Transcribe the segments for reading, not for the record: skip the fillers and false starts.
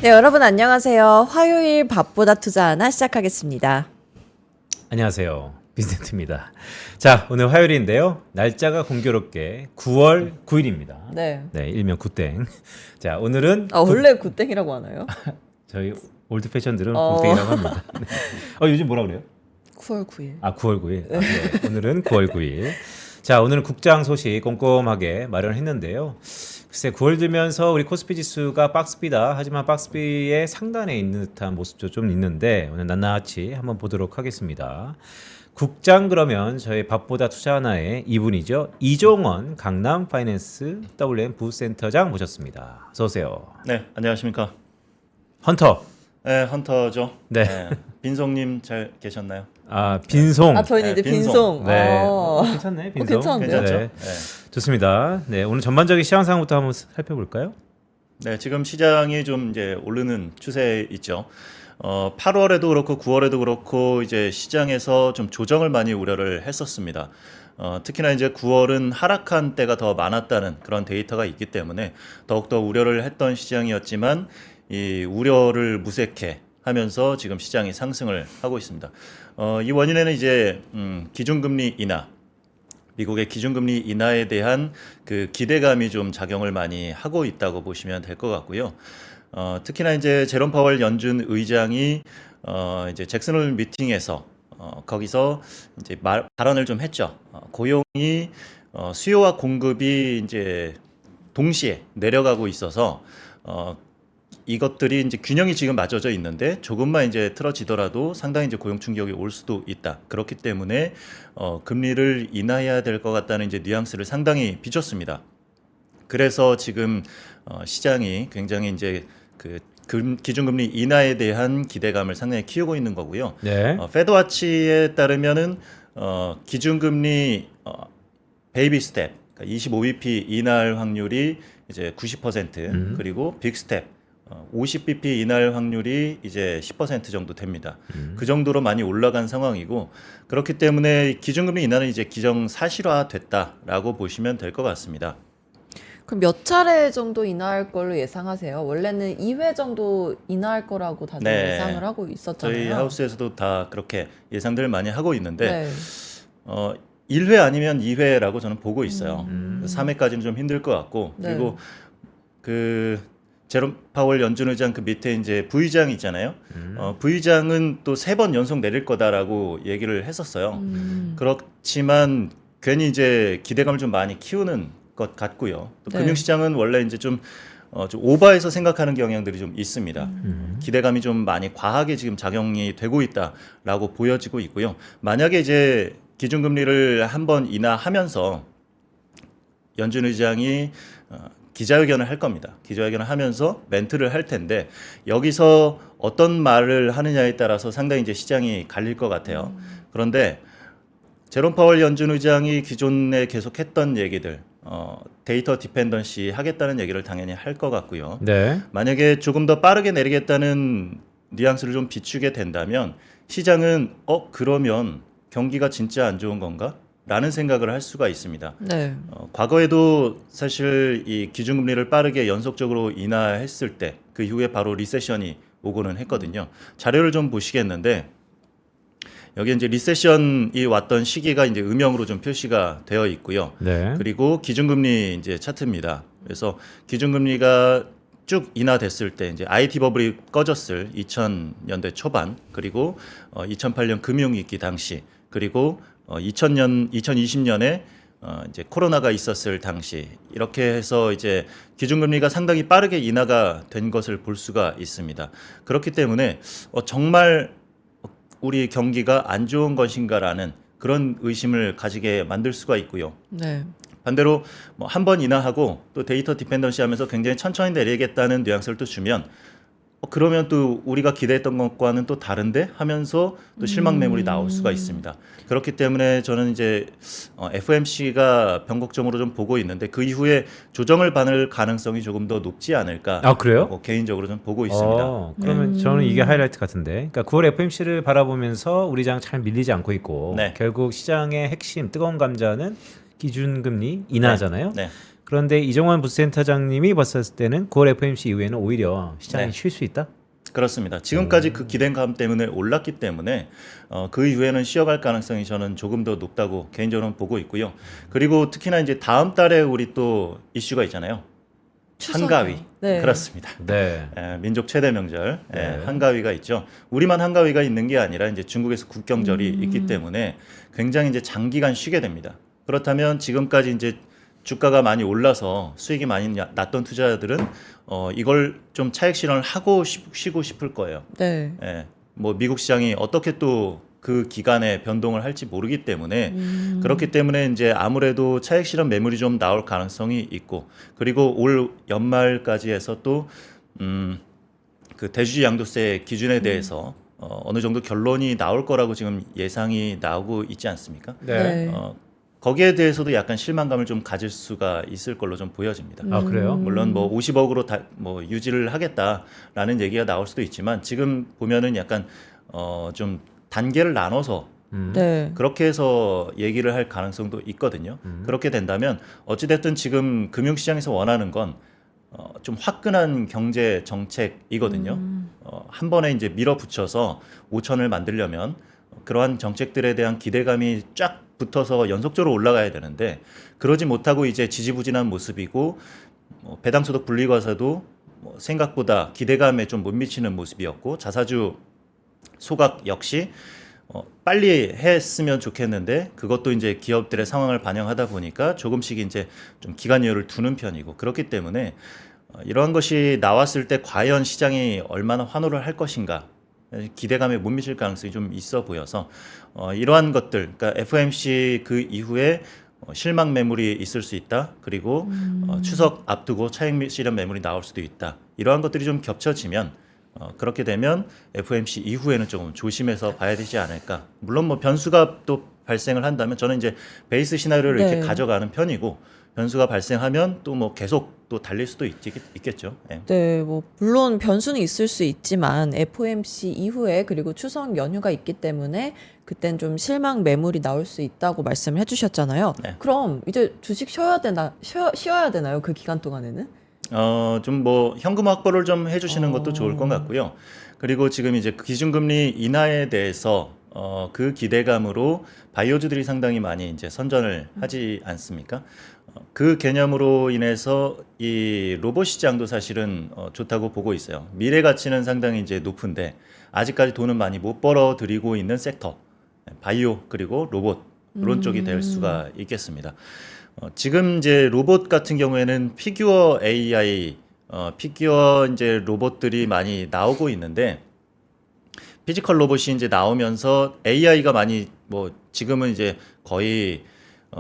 네, 여러분 안녕하세요. 화요일 밥보다 투자 하나 시작하겠습니다. 안녕하세요. 빈센트입니다. 자, 오늘 화요일인데요. 날짜가 공교롭게 9월 9일입니다. 네. 네, 일명 굿땡. 자, 오늘은 원래 굿땡이라고 하나요? 저희 올드 패션들은 어. 굿땡이라고 합니다. 네. 요즘 뭐라 그래요? 9월 9일. 아, 9월 9일. 네, 오늘은 9월 9일. 자, 오늘은 국장 소식 꼼꼼하게 마련했는데요. 글쎄 9월 들면서 우리 코스피 지수가 박스비다. 하지만 박스비의 상단에 있는 듯한 모습도 좀 있는데 오늘 낱낱이 한번 보도록 하겠습니다. 국장 그러면 저희 밥보다 투자 하나의 이분이죠. 이종원 강남 파이낸스 WM 부센터장 모셨습니다. 어서 오세요. 네, 안녕하십니까. 헌터. 네, 헌터죠. 네. 빈송님 잘 계셨나요? 아, 빈송. 아, 저희는 네, 이제 빈송. 빈송. 네. 어. 괜찮네. 빈송. 괜찮은데요? 괜찮죠? 네. 네. 좋습니다. 네, 오늘 전반적인 시장 상황부터 한번 살펴볼까요? 네, 지금 시장이 좀 이제 오르는 추세에 있죠. 8월에도 그렇고 9월에도 그렇고 이제 시장에서 좀 조정을 많이 우려를 했었습니다. 특히나 이제 9월은 하락한 때가 더 많았다는 그런 데이터가 있기 때문에 더욱더 우려를 했던 시장이었지만 이 우려를 무색해 하면서 지금 시장이 상승을 하고 있습니다. 이 원인에는 이제 기준금리 인하, 미국의 기준금리 인하에 대한 그 기대감이 좀 작용을 많이 하고 있다고 보시면 될 것 같고요. 특히나 이제 제롬 파월 연준 의장이 이제 잭슨홀 미팅에서 거기서 이제 발언을 좀 했죠. 고용이 수요와 공급이 이제 동시에 내려가고 있어서 이것들이 이제 균형이 지금 맞춰져 있는데 조금만 이제 틀어지더라도 상당히 이제 고용 충격이 올 수도 있다. 그렇기 때문에 금리를 인하해야 될 것 같다는 이제 뉘앙스를 상당히 비췄습니다. 그래서 지금 시장이 굉장히 이제 그 기준금리 인하에 대한 기대감을 상당히 키우고 있는 거고요. 네. 페드와치에 따르면은 기준금리 베이비 스텝, 그러니까 25bp 인하할 확률이 이제 90% 그리고 빅 스텝 50bp 인하할 확률이 이제 10% 정도 됩니다. 그 정도로 많이 올라간 상황이고 그렇기 때문에 기준금리 인하는 이제 기정사실화됐다라고 보시면 될 것 같습니다. 그럼 몇 차례 정도 인하할 걸로 예상하세요? 원래는 2회 정도 인하할 거라고 다들 네. 예상을 하고 있었잖아요. 저희 하우스에서도 다 그렇게 예상들을 많이 하고 있는데 네. 1회 아니면 2회라고 저는 보고 있어요. 3회까지는 좀 힘들 것 같고 네. 그리고 그 제롬 파월 연준 의장 그 밑에 이제 부의장 있잖아요. 부의장은 또 3번 연속 내릴 거다라고 얘기를 했었어요. 그렇지만 괜히 이제 기대감을 좀 많이 키우는 것 같고요. 또 네. 금융시장은 원래 이제 좀 오버해서 생각하는 경향들이 좀 있습니다. 기대감이 좀 많이 과하게 지금 작용이 되고 있다라고 보여지고 있고요. 만약에 이제 기준금리를 한번 인하하면서 연준 의장이 기자회견을 할 겁니다. 기자회견을 하면서 멘트를 할 텐데 여기서 어떤 말을 하느냐에 따라서 상당히 이제 시장이 갈릴 것 같아요. 그런데 제롬 파월 연준 의장이 기존에 계속했던 얘기들, 데이터 디펜던시 하겠다는 얘기를 당연히 할 것 같고요. 네. 만약에 조금 더 빠르게 내리겠다는 뉘앙스를 좀 비추게 된다면 시장은 그러면 경기가 진짜 안 좋은 건가? 라는 생각을 할 수가 있습니다. 네. 과거에도 사실 이 기준금리를 빠르게 연속적으로 인하했을 때 그 이후에 바로 리세션이 오고는 했거든요. 자료를 좀 보시겠는데 여기 이제 리세션이 왔던 시기가 이제 음영으로 좀 표시가 되어 있고요. 네. 그리고 기준금리 이제 차트입니다. 그래서 기준금리가 쭉 인하됐을 때 이제 IT 버블이 꺼졌을 2000년대 초반 그리고 2008년 금융위기 당시 그리고 2020년에 이제 코로나가 있었을 당시 이렇게 해서 이제 기준금리가 상당히 빠르게 인하가 된 것을 볼 수가 있습니다. 그렇기 때문에 정말 우리 경기가 안 좋은 것인가라는 그런 의심을 가지게 만들 수가 있고요. 네. 반대로 뭐 한 번 인하하고 또 데이터 디펜던시 하면서 굉장히 천천히 내리겠다는 뉘앙스를 또 주면 그러면 또 우리가 기대했던 것과는 또 다른데 하면서 또 실망 매물이 나올 수가 있습니다. 그렇기 때문에 저는 이제 FOMC가 변곡점으로 좀 보고 있는데 그 이후에 조정을 받을 가능성이 조금 더 높지 않을까. 아, 그래요? 개인적으로 좀 보고 있습니다. 그러면 저는 이게 하이라이트 같은데. 그러니까 9월 FOMC를 바라보면서 우리 장 잘 밀리지 않고 있고 네. 결국 시장의 핵심 뜨거운 감자는 기준금리 인하잖아요. 네. 그런데 이정환 부센터장님이 봤을 때는 9월 FOMC 이후에는 오히려 시장이 네. 쉴 수 있다. 그렇습니다. 지금까지 그 기대감 때문에 올랐기 때문에 그 이후에는 쉬어갈 가능성이 저는 조금 더 높다고 개인적으로 보고 있고요. 그리고 특히나 이제 다음 달에 우리 또 이슈가 있잖아요. 추석이요. 한가위. 네. 그렇습니다. 네. 민족 최대 명절 네. 한가위가 있죠. 우리만 한가위가 있는 게 아니라 이제 중국에서 국경절이 있기 때문에 굉장히 이제 장기간 쉬게 됩니다. 그렇다면 지금까지 이제 주가가 많이 올라서 수익이 많이 났던 투자자들은 이걸 좀 차익 실현을 하고 쉬고 싶을 거예요. 네. 예, 뭐 미국 시장이 어떻게 또 그 기간에 변동을 할지 모르기 때문에 그렇기 때문에 이제 아무래도 차익 실현 매물이 좀 나올 가능성이 있고 그리고 올 연말까지 해서 또 그 대주주 양도세 기준에 대해서 어느 정도 결론이 나올 거라고 지금 예상이 나오고 있지 않습니까? 네. 거기에 대해서도 약간 실망감을 좀 가질 수가 있을 걸로 좀 보여집니다. 아 그래요? 물론 뭐 50억으로 뭐 유지를 하겠다라는 얘기가 나올 수도 있지만 지금 보면은 약간 좀 단계를 나눠서 네. 그렇게 해서 얘기를 할 가능성도 있거든요. 그렇게 된다면 어찌됐든 지금 금융시장에서 원하는 건 좀 화끈한 경제 정책이거든요. 한 번에 이제 밀어붙여서 5천을 만들려면 그러한 정책들에 대한 기대감이 쫙 붙어서 연속적으로 올라가야 되는데 그러지 못하고 이제 지지부진한 모습이고 배당소득 분리과세도 생각보다 기대감에 좀 못 미치는 모습이었고 자사주 소각 역시 빨리 했으면 좋겠는데 그것도 이제 기업들의 상황을 반영하다 보니까 조금씩 이제 좀 기간여유를 두는 편이고 그렇기 때문에 이러한 것이 나왔을 때 과연 시장이 얼마나 환호를 할 것인가 기대감에 못 미칠 가능성이 좀 있어 보여서 이러한 것들 그러니까 FOMC 그 이후에 실망 매물이 있을 수 있다. 그리고 추석 앞두고 차익 실현 매물이 나올 수도 있다. 이러한 것들이 좀 겹쳐지면 그렇게 되면 FOMC 이후에는 조금 조심해서 봐야 되지 않을까. 물론 뭐 변수가 또 발생을 한다면 저는 이제 베이스 시나리오를 네. 이렇게 가져가는 편이고 변수가 발생하면 또 뭐 계속 또 달릴 수도 있겠죠. 예. 네, 뭐 물론 변수는 있을 수 있지만 FOMC 이후에 그리고 추석 연휴가 있기 때문에 그땐 좀 실망 매물이 나올 수 있다고 말씀을 해주셨잖아요. 네. 그럼 이제 주식 쉬어야 되나요? 그 기간 동안에는? 좀 뭐 현금 확보를 좀 해주시는 것도 좋을 것 같고요. 그리고 지금 이제 기준금리 인하에 대해서 그 기대감으로 바이오주들이 상당히 많이 이제 선전을 하지 않습니까? 그 개념으로 인해서 이 로봇 시장도 사실은 좋다고 보고 있어요. 미래 가치는 상당히 이제 높은데 아직까지 돈은 많이 못 벌어들이고 있는 섹터, 바이오 그리고 로봇 이런 쪽이 될 수가 있겠습니다. 지금 이제 로봇 같은 경우에는 피규어 AI, 피규어 이제 로봇들이 많이 나오고 있는데 피지컬 로봇이 이제 나오면서 AI가 많이 뭐 지금은 이제 거의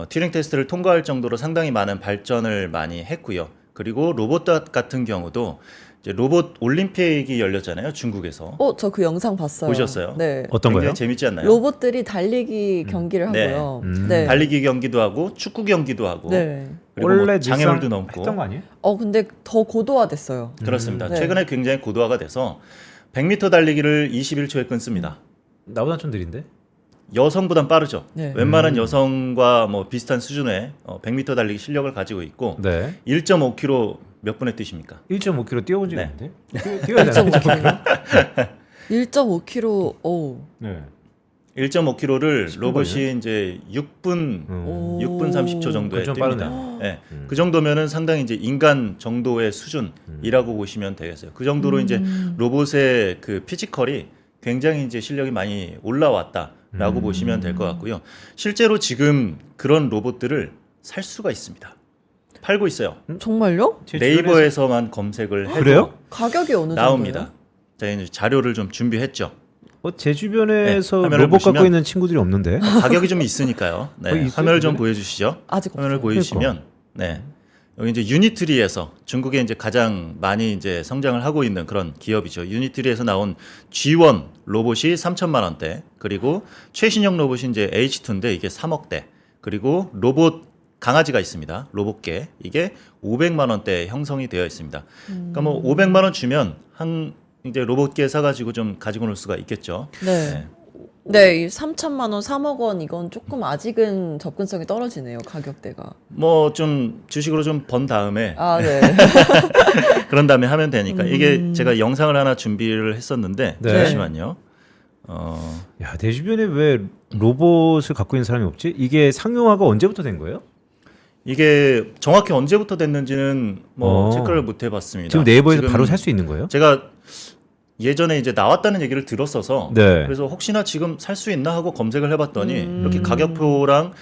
튜링 테스트를 통과할 정도로 상당히 많은 발전을 많이 했고요. 그리고 로봇 같은 경우도 이제 로봇 올림픽이 열렸잖아요, 중국에서. 저 그 영상 봤어요. 보셨어요? 네. 어떤 거요? 굉장히 재밌지 않나요? 로봇들이 달리기 경기를 네. 하고요. 네. 달리기 경기도 하고 축구 경기도 하고 네. 그리고 원래 뭐 장애물도 늘상 넘고 했던 거 아니에요? 근데 더 고도화됐어요. 그렇습니다. 네. 최근에 굉장히 고도화가 돼서 100m 달리기를 21초에 끊습니다. 나보다 좀 느린데? 여성보단 빠르죠. 네. 웬만한 여성과 뭐 비슷한 수준의 100m 달리기 실력을 가지고 있고 네. 1.5km 몇 분에 뛰십니까? 1.5km 뛰어본 적이 네. 없는데? 뛰어야 되나? 1.5km. 오. 네. 1.5km를 10분 로봇이 걸려요? 이제 6분 오. 6분 30초 정도에 좀 뜁니다. 빠르네요. 네. 그 정도면은 상당히 이제 인간 정도의 수준이라고 보시면 되겠어요. 그 정도로 이제 로봇의 그 피지컬이 굉장히 이제 실력이 많이 올라왔다라고 보시면 될 것 같고요. 실제로 지금 그런 로봇들을 살 수가 있습니다. 팔고 있어요. 정말요? 제 네이버에서만 검색을 해도 그래요? 가격이 어느 정도예요? 나옵니다. 제가 이제 자료를 좀 준비했죠. 제 주변에서 네, 화면을 로봇 갖고 보시면 있는 친구들이 없는데. 가격이 좀 있으니까요. 네, 있어요, 화면을 좀 주변에? 보여주시죠. 아직 화면을 없어요. 보여주시면 네. 여기 이제 유니트리에서 중국에 이제 가장 많이 이제 성장을 하고 있는 그런 기업이죠. 유니트리에서 나온 G1 로봇이 3천만 원대, 그리고 최신형 로봇이 이제 H2인데 이게 3억대, 그리고 로봇 강아지가 있습니다. 로봇개 이게 500만 원대 형성이 되어 있습니다. 그러니까 뭐 500만 원 주면 한 이제 로봇개 사가지고 좀 가지고 놀 수가 있겠죠. 네. 네, 이 3천만 원, 3억 원 이건 조금 아직은 접근성이 떨어지네요, 가격대가. 뭐 좀 주식으로 좀 번 다음에 아, 네. 그런 다음에 하면 되니까 이게 제가 영상을 하나 준비를 했었는데 네. 잠시만요. 야, 내 주변에 왜 로봇을 갖고 있는 사람이 없지? 이게 상용화가 언제부터 된 거예요? 이게 정확히 언제부터 됐는지는 뭐 어. 체크를 못 해봤습니다. 지금 네이버에서 지금 바로 살 수 있는 거예요? 제가 예전에 이제 나왔다는 얘기를 들었어서 네. 그래서 혹시나 지금 살 수 있나 하고 검색을 해봤더니 이렇게 가격표랑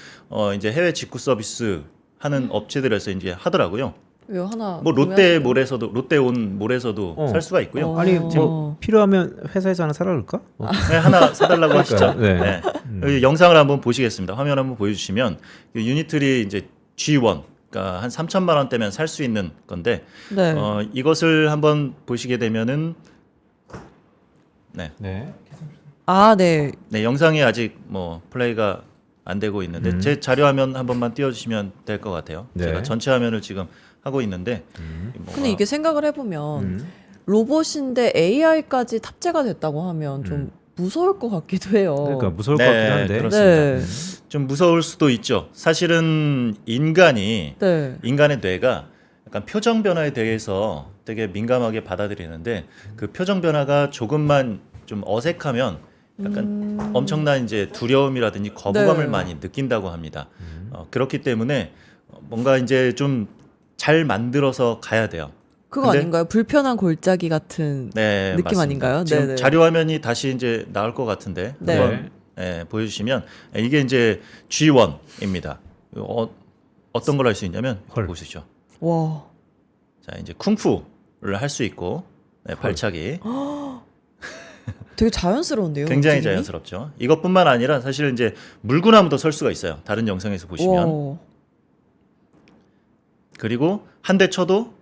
이제 해외 직구 서비스 하는 업체들에서 이제 하더라고요. 이거 하나 뭐 롯데몰에서도 롯데온몰에서도 어. 살 수가 있고요. 아니 뭐 필요하면 회사에서 하나 사라 그럴까? 네, 하나 사달라고 하시죠. 네. 네. 여기 영상을 한번 보시겠습니다. 화면 한번 보여주시면 유니트리 이제 G1, 그러니까 한 3천만 원대면 살 수 있는 건데 네. 이것을 한번 보시게 되면은 네. 아, 네. 네, 영상이 아직 뭐 플레이가 안 되고 있는데 제 자료 화면 한 번만 띄워주시면 될 것 같아요. 네. 제가 전체 화면을 지금 하고 있는데 근데 이게 생각을 해보면 음. 로봇인데 AI까지 탑재가 됐다고 하면 좀 무서울 것 같기도 해요. 그러니까 무서울 네, 것 같긴 한데. 그렇습니다. 네. 좀 무서울 수도 있죠. 사실은 인간의 네. 뇌가 약간 표정 변화에 대해서 되게 민감하게 받아들이는데 그 표정 변화가 조금만 좀 어색하면 약간 엄청난 이제 두려움이라든지 거부감을 네. 많이 느낀다고 합니다. 그렇기 때문에 뭔가 이제 좀 잘 만들어서 가야 돼요. 그거 근데- 아닌가요? 불편한 골짜기 같은 네, 느낌 맞습니다. 아닌가요? 지금 네네. 자료 화면이 다시 이제 나올 것 같은데 네. 한번 보여주시면 이게 이제 G1입니다. 어떤 걸 할 수 있냐면 헐. 보시죠. 와. 자 이제 쿵푸를 할 수 있고 발차기 되게 자연스러운데요. 굉장히 움직임이? 자연스럽죠. 이것뿐만 아니라 사실 이제 물구나무도 설 수가 있어요. 다른 영상에서 보시면 와. 그리고 한 대 쳐도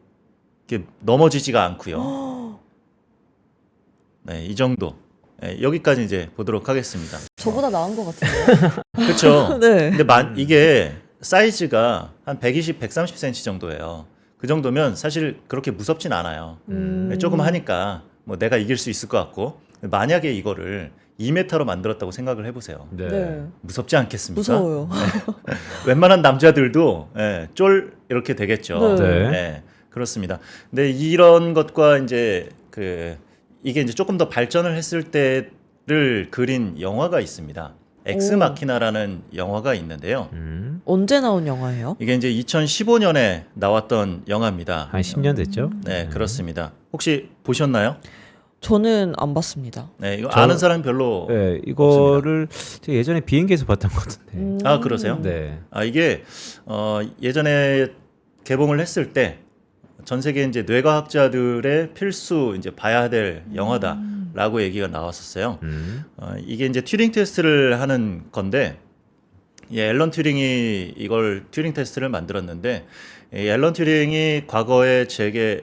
이렇게 넘어지지가 않고요. 네, 이 정도. 여기까지 이제 보도록 하겠습니다. 저보다 나은 것 같은데요. 그렇죠. 네. 근데 이게 사이즈가 한 120, 130cm 정도예요. 그 정도면 사실 그렇게 무섭진 않아요. 조금 하니까 뭐 내가 이길 수 있을 것 같고 만약에 이거를 2m로 만들었다고 생각을 해보세요. 네. 네. 무섭지 않겠습니까? 무서워요. 웬만한 남자들도 쫄 이렇게 되겠죠. 네. 네, 그렇습니다. 근데 이런 것과 이제 이게 이제 조금 더 발전을 했을 때를 그린 영화가 있습니다. 엑스마키나라는 영화가 있는데요. 언제 나온 영화예요? 이게 이제 2015년에 나왔던 영화입니다. 한 10년 됐죠? 네, 그렇습니다. 혹시 보셨나요? 저는 안 봤습니다. 네, 이거 저- 아는 사람 별로. 네, 이거를 제가 예전에 비행기에서 봤던 것 같은데. 아, 그러세요? 네. 이게 예전에 개봉을 했을 때 전 세계 이제 뇌과학자들의 필수 이제 봐야 될 영화다라고 얘기가 나왔었어요. 이게 이제 튜링 테스트를 하는 건데, 앨런 튜링이 이걸 튜링 테스트를 만들었는데, 앨런 튜링이 과거에 세계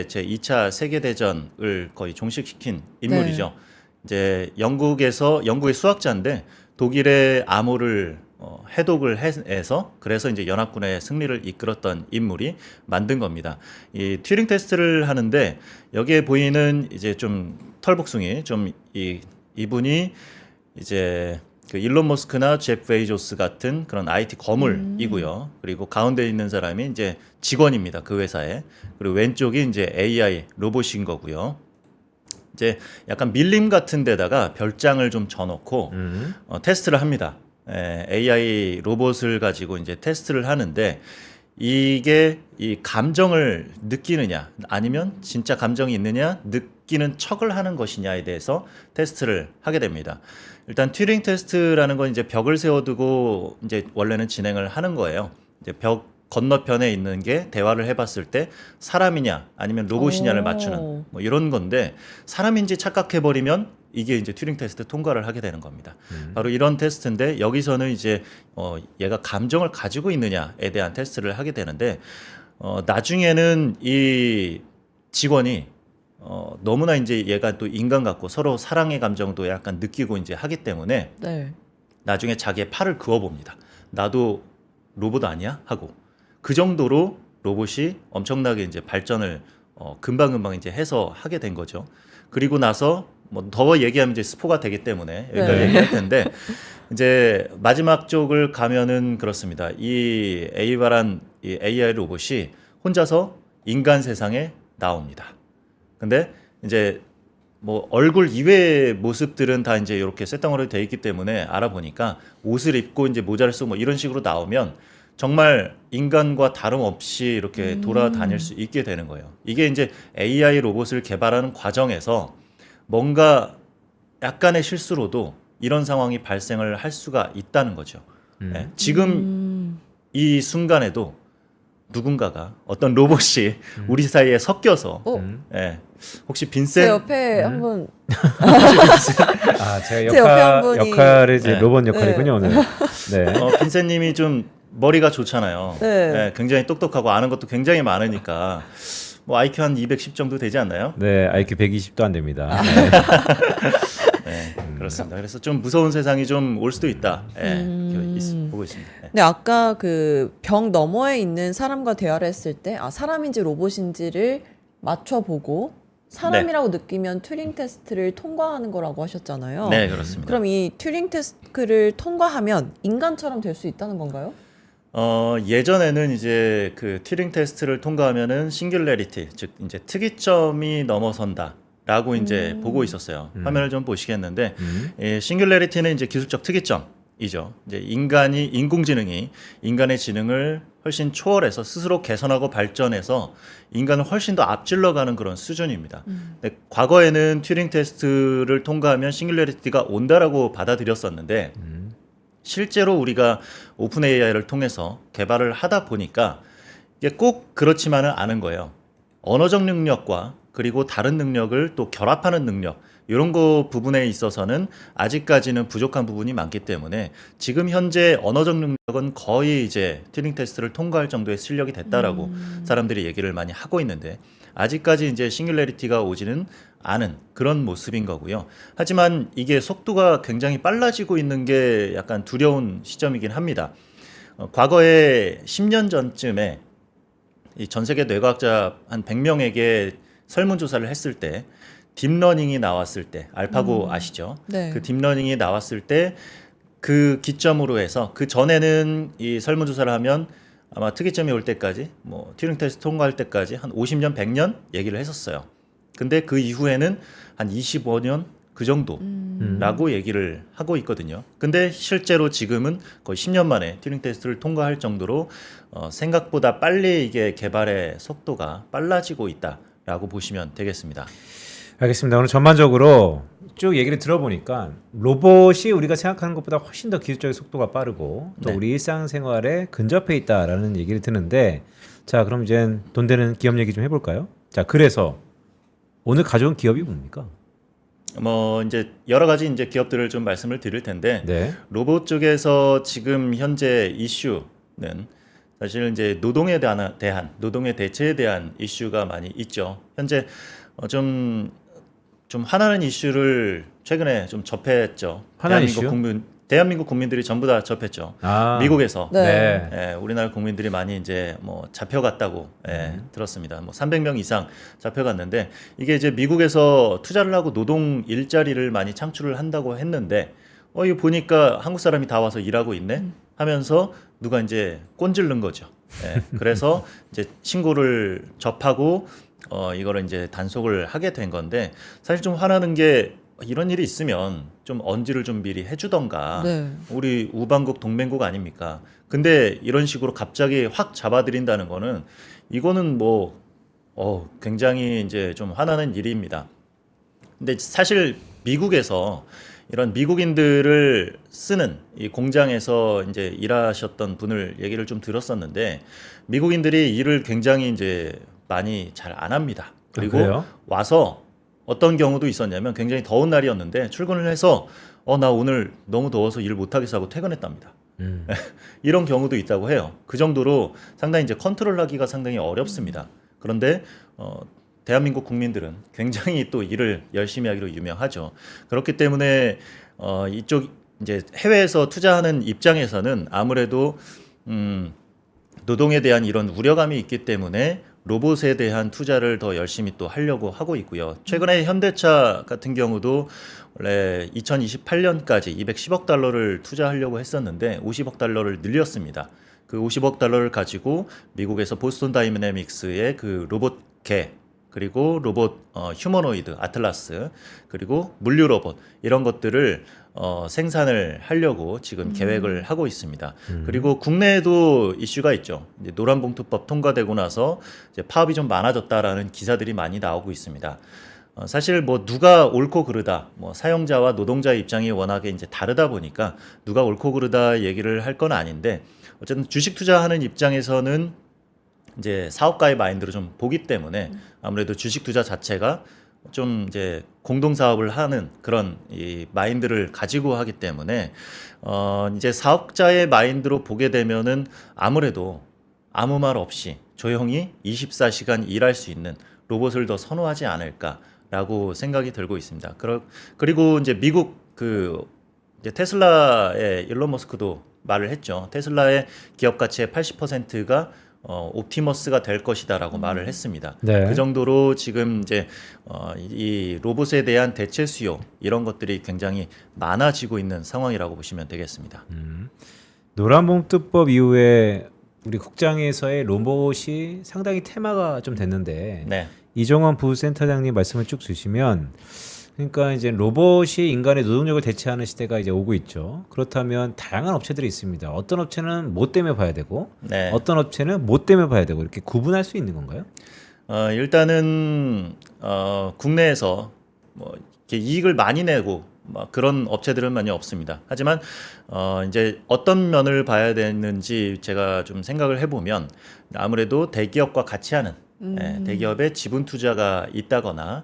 제 2차 세계 대전을 거의 종식시킨 인물이죠. 이제 영국의 수학자인데 독일의 암호를 해독을 해서 그래서 이제 연합군의 승리를 이끌었던 인물이 만든 겁니다. 이 튜링 테스트를 하는데 여기에 보이는 이제 좀 털복숭이 좀 이분이 이제 그 일론 머스크나 제프 베이조스 같은 그런 IT 거물이고요. 그리고 가운데 있는 사람이 이제 직원입니다. 그 회사에. 그리고 왼쪽이 이제 AI 로봇인 거고요. 이제 약간 밀림 같은 데다가 별장을 좀 져놓고 테스트를 합니다. AI 로봇을 가지고 이제 테스트를 하는데 이게 이 감정을 느끼느냐 아니면 진짜 감정이 있느냐 느끼는 척을 하는 것이냐에 대해서 테스트를 하게 됩니다. 일단 튜링 테스트라는 건 이제 벽을 세워두고 이제 원래는 진행을 하는 거예요. 이제 벽 건너편에 있는 게 대화를 해봤을 때 사람이냐 아니면 로봇이냐를 맞추는 뭐 이런 건데 사람인지 착각해버리면 이게 이제 튜링 테스트 통과를 하게 되는 겁니다. 바로 이런 테스트인데 여기서는 이제 얘가 감정을 가지고 있느냐에 대한 테스트를 하게 되는데 나중에는 이 직원이 너무나 이제 얘가 또 인간 같고 서로 사랑의 감정도 약간 느끼고 이제 하기 때문에 네. 나중에 자기의 팔을 그어봅니다. 나도 로봇 아니야? 하고 그 정도로 로봇이 엄청나게 이제 발전을 금방금방 이제 해서 하게 된 거죠. 그리고 나서 뭐 더 얘기하면 이제 스포가 되기 때문에 여기까지 네. 얘기할 텐데 이제 마지막 쪽을 가면은 그렇습니다. 이 에이바란 이 AI 로봇이 혼자서 인간 세상에 나옵니다. 근데 이제 뭐 얼굴 이외의 모습들은 다 이제 이렇게 셋덩어리로 돼 있기 때문에 알아보니까 옷을 입고 이제 모자를 쓰고 뭐 이런 식으로 나오면 정말 인간과 다름없이 이렇게 돌아다닐 수 있게 되는 거예요. 이게 이제 AI 로봇을 개발하는 과정에서 뭔가 약간의 실수로도 이런 상황이 발생을 할 수가 있다는 거죠. 예, 지금 이 순간에도 누군가가 어떤 로봇이 우리 사이에 섞여서 예, 혹시 제 빈센 옆에 한번 아, 제 제가 옆에 한 분이- 역할이 이제 네. 로봇 역할이군요, 오늘. 네. 빈센님이 좀 머리가 좋잖아요. 네. 예, 굉장히 똑똑하고 아는 것도 굉장히 많으니까 뭐 IQ 한 210 정도 되지 않나요? 네, IQ 120도 안 됩니다. 네, 그렇습니다. 그래서 좀 무서운 세상이 좀 올 수도 있다. 예, 보고 있습니다. 네. 근데 아까 그 벽 너머에 있는 사람과 대화를 했을 때 사람인지 로봇인지를 맞춰보고 사람이라고 느끼면 튜링 테스트를 통과하는 거라고 하셨잖아요. 네, 그렇습니다. 그럼 이 튜링 테스트를 통과하면 인간처럼 될 수 있다는 건가요? 예전에는 이제 그 튜링 테스트를 통과하면은 싱귤레리티, 즉 이제 특이점이 넘어선다라고 이제 보고 있었어요. 화면을 좀 보시겠는데, 싱귤레리티는 이제 기술적 특이점이죠. 이제 인공지능이 인간의 지능을 훨씬 초월해서 스스로 개선하고 발전해서 인간을 훨씬 더 앞질러가는 그런 수준입니다. 근데 과거에는 튜링 테스트를 통과하면 싱귤레리티가 온다라고 받아들였었는데, 실제로 우리가 오픈 AI를 통해서 개발을 하다 보니까 이게 꼭 그렇지만은 않은 거예요. 언어적 능력과 그리고 다른 능력을 또 결합하는 능력, 이런 거 부분에 있어서는 아직까지는 부족한 부분이 많기 때문에 지금 현재 언어적 능력은 거의 이제 튜링 테스트를 통과할 정도의 실력이 됐다라고 사람들이 얘기를 많이 하고 있는데, 아직까지 이제 싱귤레리티가 오지는 않은 그런 모습인 거고요. 하지만 이게 속도가 굉장히 빨라지고 있는 게 약간 두려운 시점이긴 합니다. 과거에 10년 전쯤에 이 전 세계 뇌과학자 한 100명에게 설문조사를 했을 때 딥러닝이 나왔을 때, 알파고 아시죠? 네. 그 딥러닝이 나왔을 때 그 기점으로 해서 그 전에는 이 설문조사를 하면 아마 특이점이 올 때까지 뭐 튜링 테스트 통과할 때까지 한 50년, 100년 얘기를 했었어요. 근데 그 이후에는 한 25년 그 정도라고 얘기를 하고 있거든요. 근데 실제로 지금은 거의 10년 만에 튜링 테스트를 통과할 정도로 생각보다 빨리 이게 개발의 속도가 빨라지고 있다라고 보시면 되겠습니다. 알겠습니다. 오늘 전반적으로 쭉 얘기를 들어보니까 로봇이 우리가 생각하는 것보다 훨씬 더 기술적인 속도가 빠르고 또 네. 우리 일상생활에 근접해 있다라는 얘기를 듣는데, 자, 그럼 이제 돈 되는 기업 얘기 좀 해볼까요? 자, 그래서 오늘 가져온 기업이 뭡니까? 뭐 이제 여러 가지 이제 기업들을 좀 말씀을 드릴 텐데, 네. 로봇 쪽에서 지금 현재 이슈는 사실 이제 노동에 대한 노동의 대체에 대한 이슈가 많이 있죠. 현재 좀 화나는 이슈를 최근에 좀 접했죠. 화나는 이슈요? 대한민국 국민들이 전부 다 접했죠. 아, 미국에서 네. 예, 우리나라 국민들이 많이 이제 뭐 잡혀갔다고 들었습니다. 뭐 300명 이상 잡혀갔는데, 이게 이제 미국에서 투자를 하고 노동 일자리를 많이 창출을 한다고 했는데, 이거 보니까 한국 사람이 다 와서 일하고 있네 하면서 누가 이제 꼰질른 거죠. 예, 그래서 이제 신고를 접하고 이거를 이제 단속을 하게 된 건데, 사실 좀 화나는 게 이런 일이 있으면 좀 언지를 좀 미리 해주던가. 네. 우리 우방국 동맹국 아닙니까? 근데 이런 식으로 갑자기 확 잡아들인다는 거는 이거는 뭐 굉장히 이제 좀 화나는 일입니다. 근데 사실 미국에서 이런 미국인들을 쓰는 이 공장에서 이제 일하셨던 분을 얘기를 좀 들었었는데, 미국인들이 일을 굉장히 이제 많이 잘 안 합니다. 그리고 그래요? 와서 어떤 경우도 있었냐면, 굉장히 더운 날이었는데 출근을 해서 나 오늘 너무 더워서 일 못하겠어 하고 퇴근했답니다. 이런 경우도 있다고 해요. 그 정도로 상당히 이제 컨트롤하기가 상당히 어렵습니다. 그런데 대한민국 국민들은 굉장히 또 일을 열심히 하기로 유명하죠. 그렇기 때문에 이쪽 이제 해외에서 투자하는 입장에서는 아무래도 노동에 대한 이런 우려감이 있기 때문에 로봇에 대한 투자를 더 열심히 또 하려고 하고 있고요. 최근에 현대차 같은 경우도 원래 2028년까지 210억 달러를 투자하려고 했었는데 50억 달러를 늘렸습니다. 그 50억 달러를 가지고 미국에서 보스턴 다이내믹스의 그 로봇계 그리고 로봇 휴머노이드 아틀라스 그리고 물류 로봇 이런 것들을 생산을 하려고 지금 계획을 하고 있습니다. 그리고 국내에도 이슈가 있죠. 이제 노란봉투법 통과되고 나서 이제 파업이 좀 많아졌다라는 기사들이 많이 나오고 있습니다. 사실 뭐 누가 옳고 그르다, 뭐 사용자와 노동자의 입장이 워낙에 이제 다르다 보니까 누가 옳고 그르다 얘기를 할 건 아닌데 어쨌든 주식 투자하는 입장에서는 이제 사업가의 마인드로 좀 보기 때문에 아무래도 주식 투자 자체가 좀 이제 공동 사업을 하는 그런 이 마인드를 가지고 하기 때문에 이제 사업자의 마인드로 보게 되면은 아무래도 아무 말 없이 조용히 24시간 일할 수 있는 로봇을 더 선호하지 않을까라고 생각이 들고 있습니다. 그리고 이제 미국 그 이제 테슬라의 일론 머스크도 말을 했죠. 테슬라의 기업 가치의 80%가 옵티머스가 될 것이다라고 말을 했습니다. 네. 그 정도로 지금 이제 이 로봇에 대한 대체 수요 이런 것들이 굉장히 많아지고 있는 상황이라고 보시면 되겠습니다. 노란봉투법 이후에 우리 국장에서의 로봇이 상당히 테마가 좀 됐는데 네. 이종원 부센터장님 말씀을 쭉 주시면 그러니까 이제 로봇이 인간의 노동력을 대체하는 시대가 이제 오고 있죠. 그렇다면 다양한 업체들이 있습니다. 어떤 업체는 뭐 때문에 봐야 되고 네. 어떤 업체는 뭐 때문에 봐야 되고 이렇게 구분할 수 있는 건가요? 일단은 국내에서 뭐 이렇게 이익을 많이 내고 막 그런 업체들은 많이 없습니다. 하지만 이제 어떤 면을 봐야 되는지 제가 좀 생각을 해보면 아무래도 대기업과 같이 하는 대기업의 지분 투자가 있다거나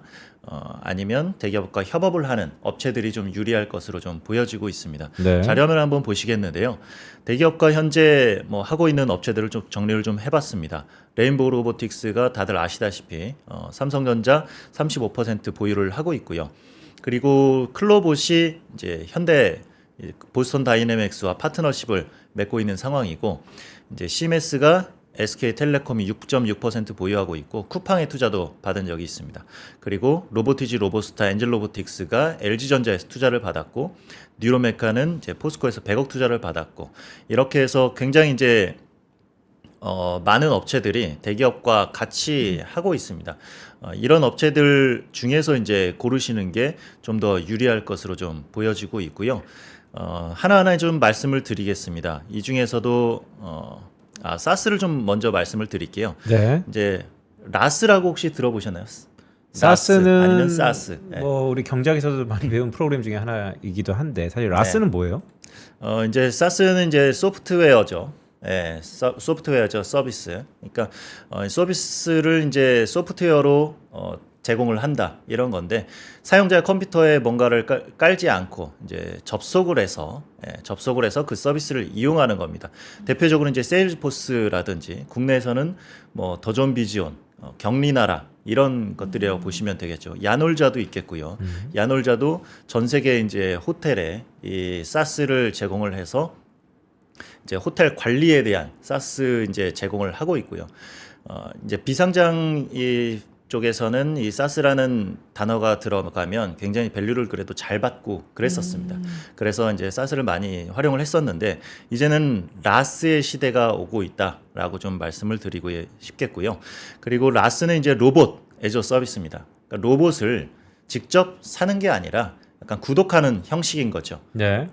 아니면 대기업과 협업을 하는 업체들이 좀 유리할 것으로 좀 보여지고 있습니다. 네. 자료를 한번 보시겠는데요. 대기업과 현재 뭐 하고 있는 업체들을 좀 정리를 좀 해봤습니다. 레인보우 로보틱스가 다들 아시다시피 삼성전자 35% 보유를 하고 있고요. 그리고 클로봇이 이제 현대 보스턴 다이내믹스와 파트너십을 맺고 있는 상황이고 이제 시메스가 SK텔레콤이 6.6% 보유하고 있고 쿠팡의 투자도 받은 적이 있습니다. 그리고 로보티지 로보스타 엔젤로보틱스가 LG전자에서 투자를 받았고 뉴로메카는 이제 포스코에서 100억 투자를 받았고 이렇게 해서 굉장히 이제 많은 업체들이 대기업과 같이 하고 있습니다. 이런 업체들 중에서 이제 고르시는 게 좀 더 유리할 것으로 좀 보여지고 있고요. 하나하나 좀 말씀을 드리겠습니다. 이 중에서도 사스를 좀 먼저 말씀을 드릴게요. 네. 이제 라스라고 혹시 들어보셨나요? 사스는 아니면 사스. 네. 뭐 우리 경작에서도 많이 배운 프로그램 중에 하나이기도 한데 사실 라스는 뭐예요? 이제 사스는 이제 소프트웨어죠. 예, 소프트웨어죠, 서비스. 그러니까 서비스를 이제 소프트웨어로 제공을 한다 이런 건데 사용자의 컴퓨터에 뭔가를 깔지 않고 이제 접속을 해서 그 서비스를 이용하는 겁니다. 대표적으로 이제 세일즈포스라든지 국내에서는 뭐 더 좋은 비지온, 경리나라 이런 것들이라고 보시면 되겠죠. 야놀자도 있겠고요. 야놀자도 전 세계 이제 호텔에 이 사스를 제공을 해서 이제 호텔 관리에 대한 사스 이제 제공을 하고 있고요. 이제 비상장 쪽에서는 이 사스라는 단어가 들어가면 굉장히 밸류를 그래도 잘 받고 그랬었습니다. 그래서 이제 사스를 많이 활용을 했었는데 이제는 라스의 시대가 오고 있다라고 좀 말씀을 드리고 싶겠고요. 그리고 라스는 이제 로봇 애저 서비스입니다. 그러니까 로봇을 직접 사는 게 아니라 약간 구독하는 형식인 거죠. 네.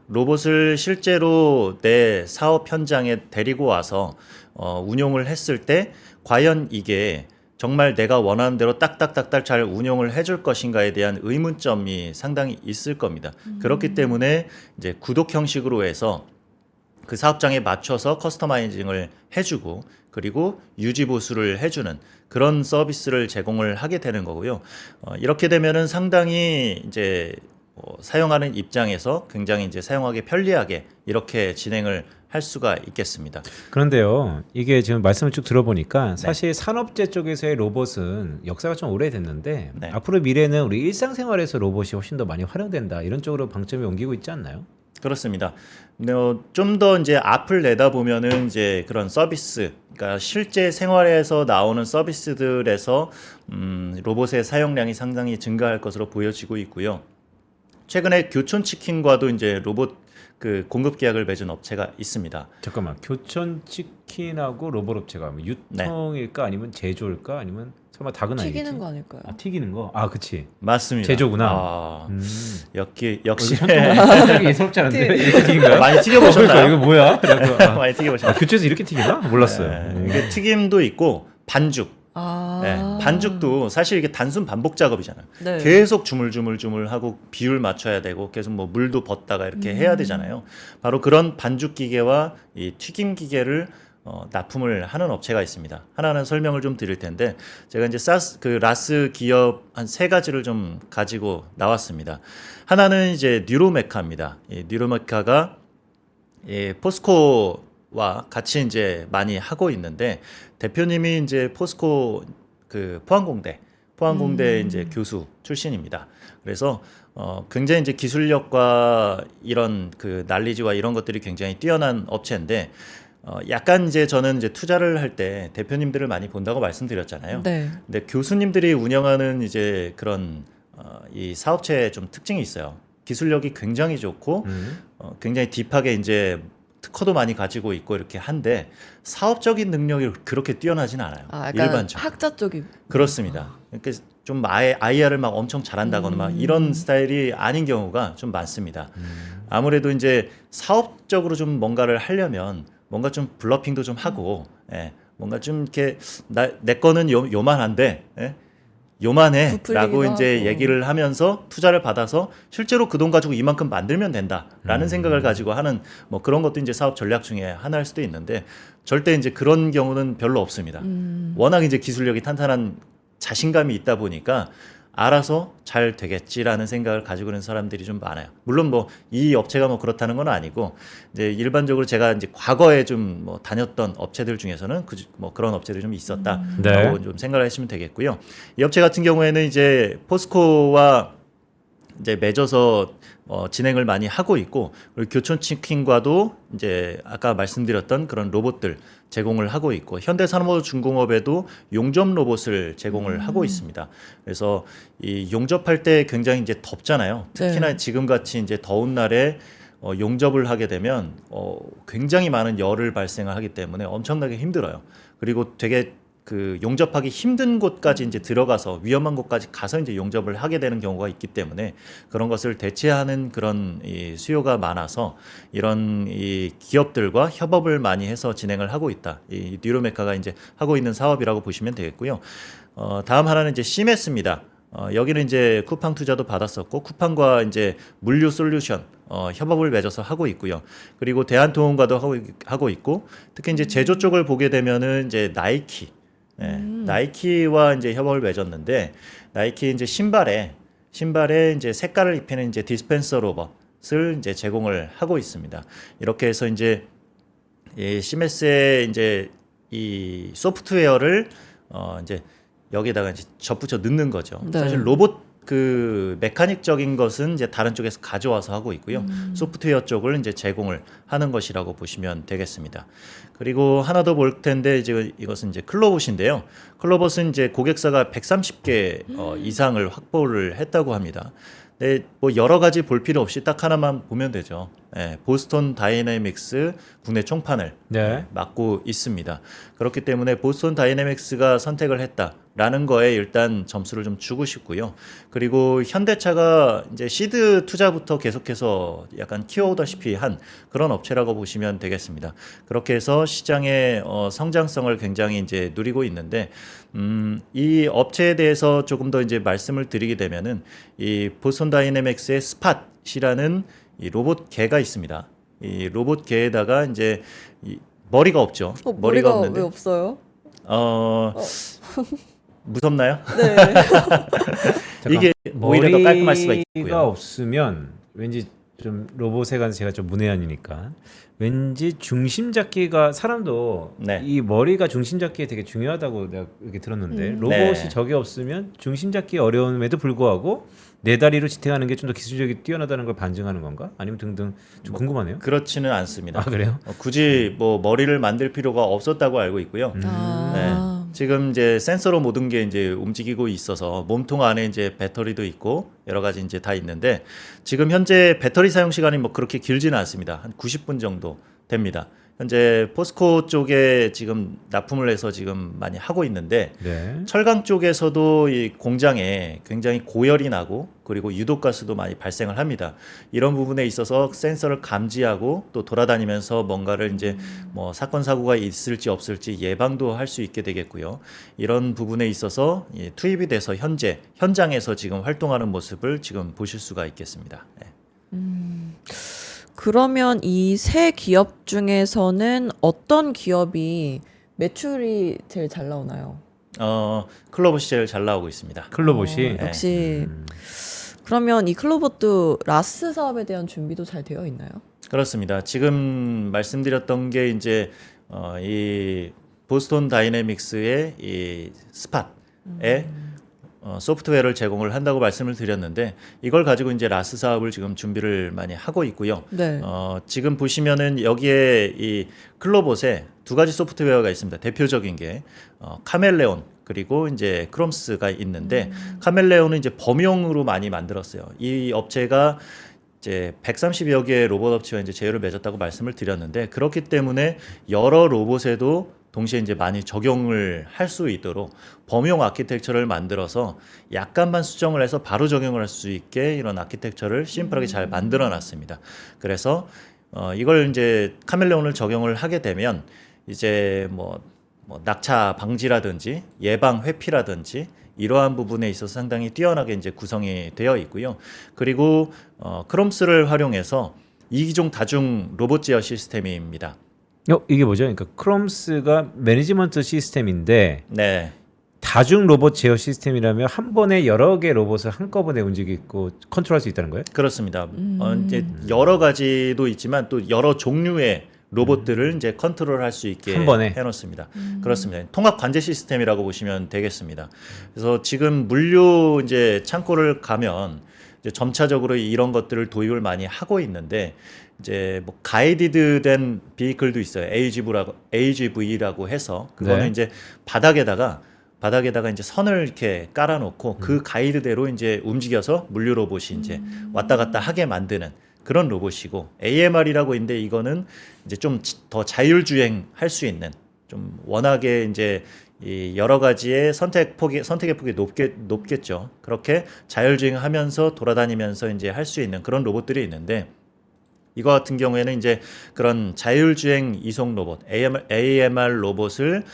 로봇을 실제로 내 사업 현장에 데리고 와서 운용을 했을 때 과연 이게 정말 내가 원하는 대로 딱딱딱딱 잘 운용을 해줄 것인가에 대한 의문점이 상당히 있을 겁니다. 그렇기 때문에 이제 구독 형식으로 해서 그 사업장에 맞춰서 커스터마이징을 해주고 그리고 유지 보수를 해주는 그런 서비스를 제공을 하게 되는 거고요. 이렇게 되면은 상당히 이제 사용하는 입장에서 굉장히 이제 사용하기 편리하게 이렇게 진행을 할 수가 있겠습니다. 그런데요, 이게 지금 말씀을 쭉 들어보니까 사실 산업재 쪽에서의 로봇은 역사가 좀 오래됐는데 앞으로 미래는 우리 일상생활에서 로봇이 훨씬 더 많이 활용된다 이런 쪽으로 방점이 옮기고 있지 않나요? 그렇습니다. 좀 더 이제 앞을 내다 보면은 이제 그런 서비스, 그러니까 실제 생활에서 나오는 서비스들에서 로봇의 사용량이 상당히 증가할 것으로 보여지고 있고요. 최근에 교촌치킨과도 이제 로봇 그 공급 계약을 맺은 업체가 있습니다. 잠깐만, 교촌 치킨하고 로봇 업체가 뭐 유통일까 아니면 제조일까 아니면 설마 닭은 아니겠지? 튀기는 거 아닐까요? 아, 튀기는 거? 아, 그치. 맞습니다. 제조구나. 아, 역시 되게 예사롭지 않은데? 이렇게 튀긴가요? 많이 그러니까 튀겨보셨나요? 이거 뭐야? 그래갖고, 아, 많이 튀겨보셨나요? 교촌에서 이렇게 튀기나? 몰랐어요. 네, 이게 튀김도 있고 반죽. 아. 네, 반죽도 사실 이게 단순 반복 작업이잖아요. 네. 계속 주물주물주물하고 비율 맞춰야 되고 계속 뭐 물도 붓다가 이렇게 해야 되잖아요. 바로 그런 반죽 기계와 이 튀김 기계를 납품을 하는 업체가 있습니다. 하나는 설명을 좀 드릴 텐데 제가 이제 라스 기업 한 세 가지를 좀 가지고 나왔습니다. 하나는 이제 뉴로메카입니다. 이 뉴로메카가 포스코와 같이 이제 많이 하고 있는데 대표님이 이제 포스코 그 포항공대 이제 교수 출신입니다. 그래서 굉장히 이제 기술력과 이런 그 난리지와 이런 것들이 굉장히 뛰어난 업체인데 약간 이제 저는 이제 투자를 할 때 대표님들을 많이 본다고 말씀드렸잖아요. 네. 근데 교수님들이 운영하는 이제 그런 이 사업체의 좀 특징이 있어요. 기술력이 굉장히 좋고 굉장히 딥하게 이제 특허도 많이 가지고 있고 이렇게 한데 사업적인 능력이 그렇게 뛰어나진 않아요. 아, 약간 일반적으로. 학자 쪽이. 그렇습니다. 그러니까 좀 IR을 막 엄청 잘한다거나 막 이런 스타일이 아닌 경우가 좀 많습니다. 아무래도 이제 사업적으로 좀 뭔가를 하려면 뭔가 좀 블러핑도 좀 하고, 뭔가 좀 이렇게 내 거는 요만한데, 요만해라고 부풀리기도 이제 하고. 얘기를 하면서 투자를 받아서 실제로 그 돈 가지고 이만큼 만들면 된다라는 생각을 가지고 하는 뭐 그런 것도 이제 사업 전략 중에 하나일 수도 있는데 절대 이제 그런 경우는 별로 없습니다. 워낙 이제 기술력이 탄탄한 자신감이 있다 보니까 알아서 잘 되겠지라는 생각을 가지고 있는 사람들이 좀 많아요. 물론 뭐 이 업체가 뭐 그렇다는 건 아니고 이제 일반적으로 제가 이제 과거에 좀 뭐 다녔던 업체들 중에서는 뭐 그런 업체들이 좀 있었다라고 네. 좀 생각을 하시면 되겠고요. 이 업체 같은 경우에는 이제 포스코와 이제 맺어서 진행을 많이 하고 있고 그리고 교촌치킨과도 이제 아까 말씀드렸던 그런 로봇들 제공을 하고 있고 현대산업중공업에도 용접 로봇을 제공을 하고 있습니다. 그래서 이 용접할 때 굉장히 이제 덥잖아요. 특히나 네. 지금 같이 이제 더운 날에 용접을 하게 되면 굉장히 많은 열을 발생을 하기 때문에 엄청나게 힘들어요. 그리고 되게 그 용접하기 힘든 곳까지 이제 들어가서 위험한 곳까지 가서 이제 용접을 하게 되는 경우가 있기 때문에 그런 것을 대체하는 그런 이 수요가 많아서 이런 이 기업들과 협업을 많이 해서 진행을 하고 있다. 이 뉴로메카가 이제 하고 있는 사업이라고 보시면 되겠고요. 다음 하나는 이제 시메스입니다. 여기는 이제 쿠팡 투자도 받았었고 쿠팡과 이제 물류 솔루션 협업을 맺어서 하고 있고요. 그리고 대한통운과도 하고 있고 특히 이제 제조 쪽을 보게 되면은 이제 나이키 나이키와 이제 협업을 맺었는데 나이키 이제 신발에 이제 색깔을 입히는 이제 디스펜서 로봇을 이제 제공을 하고 있습니다. 이렇게 해서 이제 이 시메스의 이제 이 소프트웨어를 이제 여기다가 이제 접붙여 넣는 거죠. 네. 사실 로봇 그 메카닉적인 것은 이제 다른 쪽에서 가져와서 하고 있고요. 소프트웨어 쪽을 이제 제공을 하는 것이라고 보시면 되겠습니다. 그리고 하나 더 볼 텐데 이제 이것은 이제 클로봇인데요. 클로봇은 이제 고객사가 130개 이상을 확보를 했다고 합니다. 네, 뭐 여러 가지 볼 필요 없이 딱 하나만 보면 되죠. 보스턴 다이내믹스 국내 총판을 네. 맡고 있습니다. 그렇기 때문에 보스턴 다이내믹스가 선택을 했다라는 거에 일단 점수를 좀 주고 싶고요. 그리고 현대차가 이제 시드 투자부터 계속해서 약간 키워오다시피 한 그런 업체라고 보시면 되겠습니다. 그렇게 해서 시장의 성장성을 굉장히 이제 누리고 있는데 이 업체에 대해서 조금 더 이제 말씀을 드리게 되면은 이 보스턴 다이내믹스의 스팟이라는 이 로봇 개가 있습니다. 이 로봇 개에다가 이제 이 머리가 없죠. 머리가 없는데 왜 없어요? 무섭나요? 네. 이게 오히려 더 깔끔할 수가 머리가 있고요. 없으면 왠지 좀 로봇에 관해서 제가 좀 문외한이니까 왠지 중심 잡기가 사람도 네. 이 머리가 중심 잡기에 되게 중요하다고 내가 이렇게 들었는데 로봇이 네. 저게 없으면 중심 잡기 어려움에도 불구하고 네 다리로 지탱하는 게 좀 더 기술력이 뛰어나다는 걸 반증하는 건가? 아니면 등등 좀 궁금하네요. 그렇지는 않습니다. 아 그래요? 굳이 뭐 머리를 만들 필요가 없었다고 알고 있고요. 아. 지금 이제 센서로 모든 게 이제 움직이고 있어서 몸통 안에 이제 배터리도 있고 여러 가지 이제 다 있는데 지금 현재 배터리 사용 시간이 뭐 그렇게 길지는 않습니다. 한 90분 정도 됩니다. 현재 포스코 쪽에 지금 납품을 해서 지금 많이 하고 있는데 네. 철강 쪽에서도 이 공장에 굉장히 고열이 나고 그리고 유독가스도 많이 발생을 합니다. 이런 부분에 있어서 센서를 감지하고 또 돌아다니면서 뭔가를 이제 뭐 사건 사고가 있을지 없을지 예방도 할 수 있게 되겠고요. 이런 부분에 있어서 투입이 돼서 현재 현장에서 지금 활동하는 모습을 지금 보실 수가 있겠습니다. 네. 그러면 이 세 기업 중에서는 어떤 기업이 매출이 제일 잘 나오나요? 클로봇이 제일 잘 나오고 있습니다. 클로봇이 역시 그러면 이 클로봇도 라스 사업에 대한 준비도 잘 되어 있나요? 그렇습니다. 지금 말씀드렸던 게 이제 이 보스턴 다이내믹스의 이 스팟에 소프트웨어를 제공을 한다고 말씀을 드렸는데 이걸 가지고 이제 라스 사업을 지금 준비를 많이 하고 있고요. 네. 지금 보시면은 여기에 이 클로봇에 두 가지 소프트웨어가 있습니다. 대표적인 게 카멜레온 그리고 이제 크롬스가 있는데 카멜레온은 이제 범용으로 많이 만들었어요. 이 업체가 이제 130여 개의 로봇 업체와 이제 제휴를 맺었다고 말씀을 드렸는데 그렇기 때문에 여러 로봇에도 동시에 이제 많이 적용을 할 수 있도록 범용 아키텍처를 만들어서 약간만 수정을 해서 바로 적용을 할 수 있게 이런 아키텍처를 심플하게 잘 만들어 놨습니다. 그래서 이걸 이제 카멜레온을 적용을 하게 되면 이제 뭐 낙차 방지라든지 예방 회피라든지 이러한 부분에 있어서 상당히 뛰어나게 이제 구성이 되어 있고요. 그리고 크롬스를 활용해서 이기종 다중 로봇 제어 시스템입니다. 이게 뭐죠? 그러니까 크롬스가 매니지먼트 시스템인데 네. 다중 로봇 제어 시스템이라면 한 번에 여러 개 로봇을 한꺼번에 움직이고 컨트롤할 수 있다는 거예요? 그렇습니다. 이제 여러 가지도 있지만 또 여러 종류의 로봇들을 이제 컨트롤할 수 있게 한 번에? 해놓습니다. 그렇습니다. 통합 관제 시스템이라고 보시면 되겠습니다. 그래서 지금 물류 이제 창고를 가면 이제 점차적으로 이런 것들을 도입을 많이 하고 있는데 이제 뭐 가이디드된 비클도 있어요. AGV라고 해서 그거는 네. 이제 바닥에다가 이제 선을 이렇게 깔아놓고 그 가이드대로 이제 움직여서 물류 로봇이 이제 왔다 갔다 하게 만드는 그런 로봇이고 AMR이라고 있는데 이거는 이제 좀 더 자율주행 할 수 있는 좀 워낙에 이제 이 여러 가지의 선택의 폭이 높겠죠. 그렇게 자율주행하면서 돌아다니면서 이제 할 수 있는 그런 로봇들이 있는데 이거 같은 경우에는 이제 그런 자율주행 이송 로봇 AMR 로봇을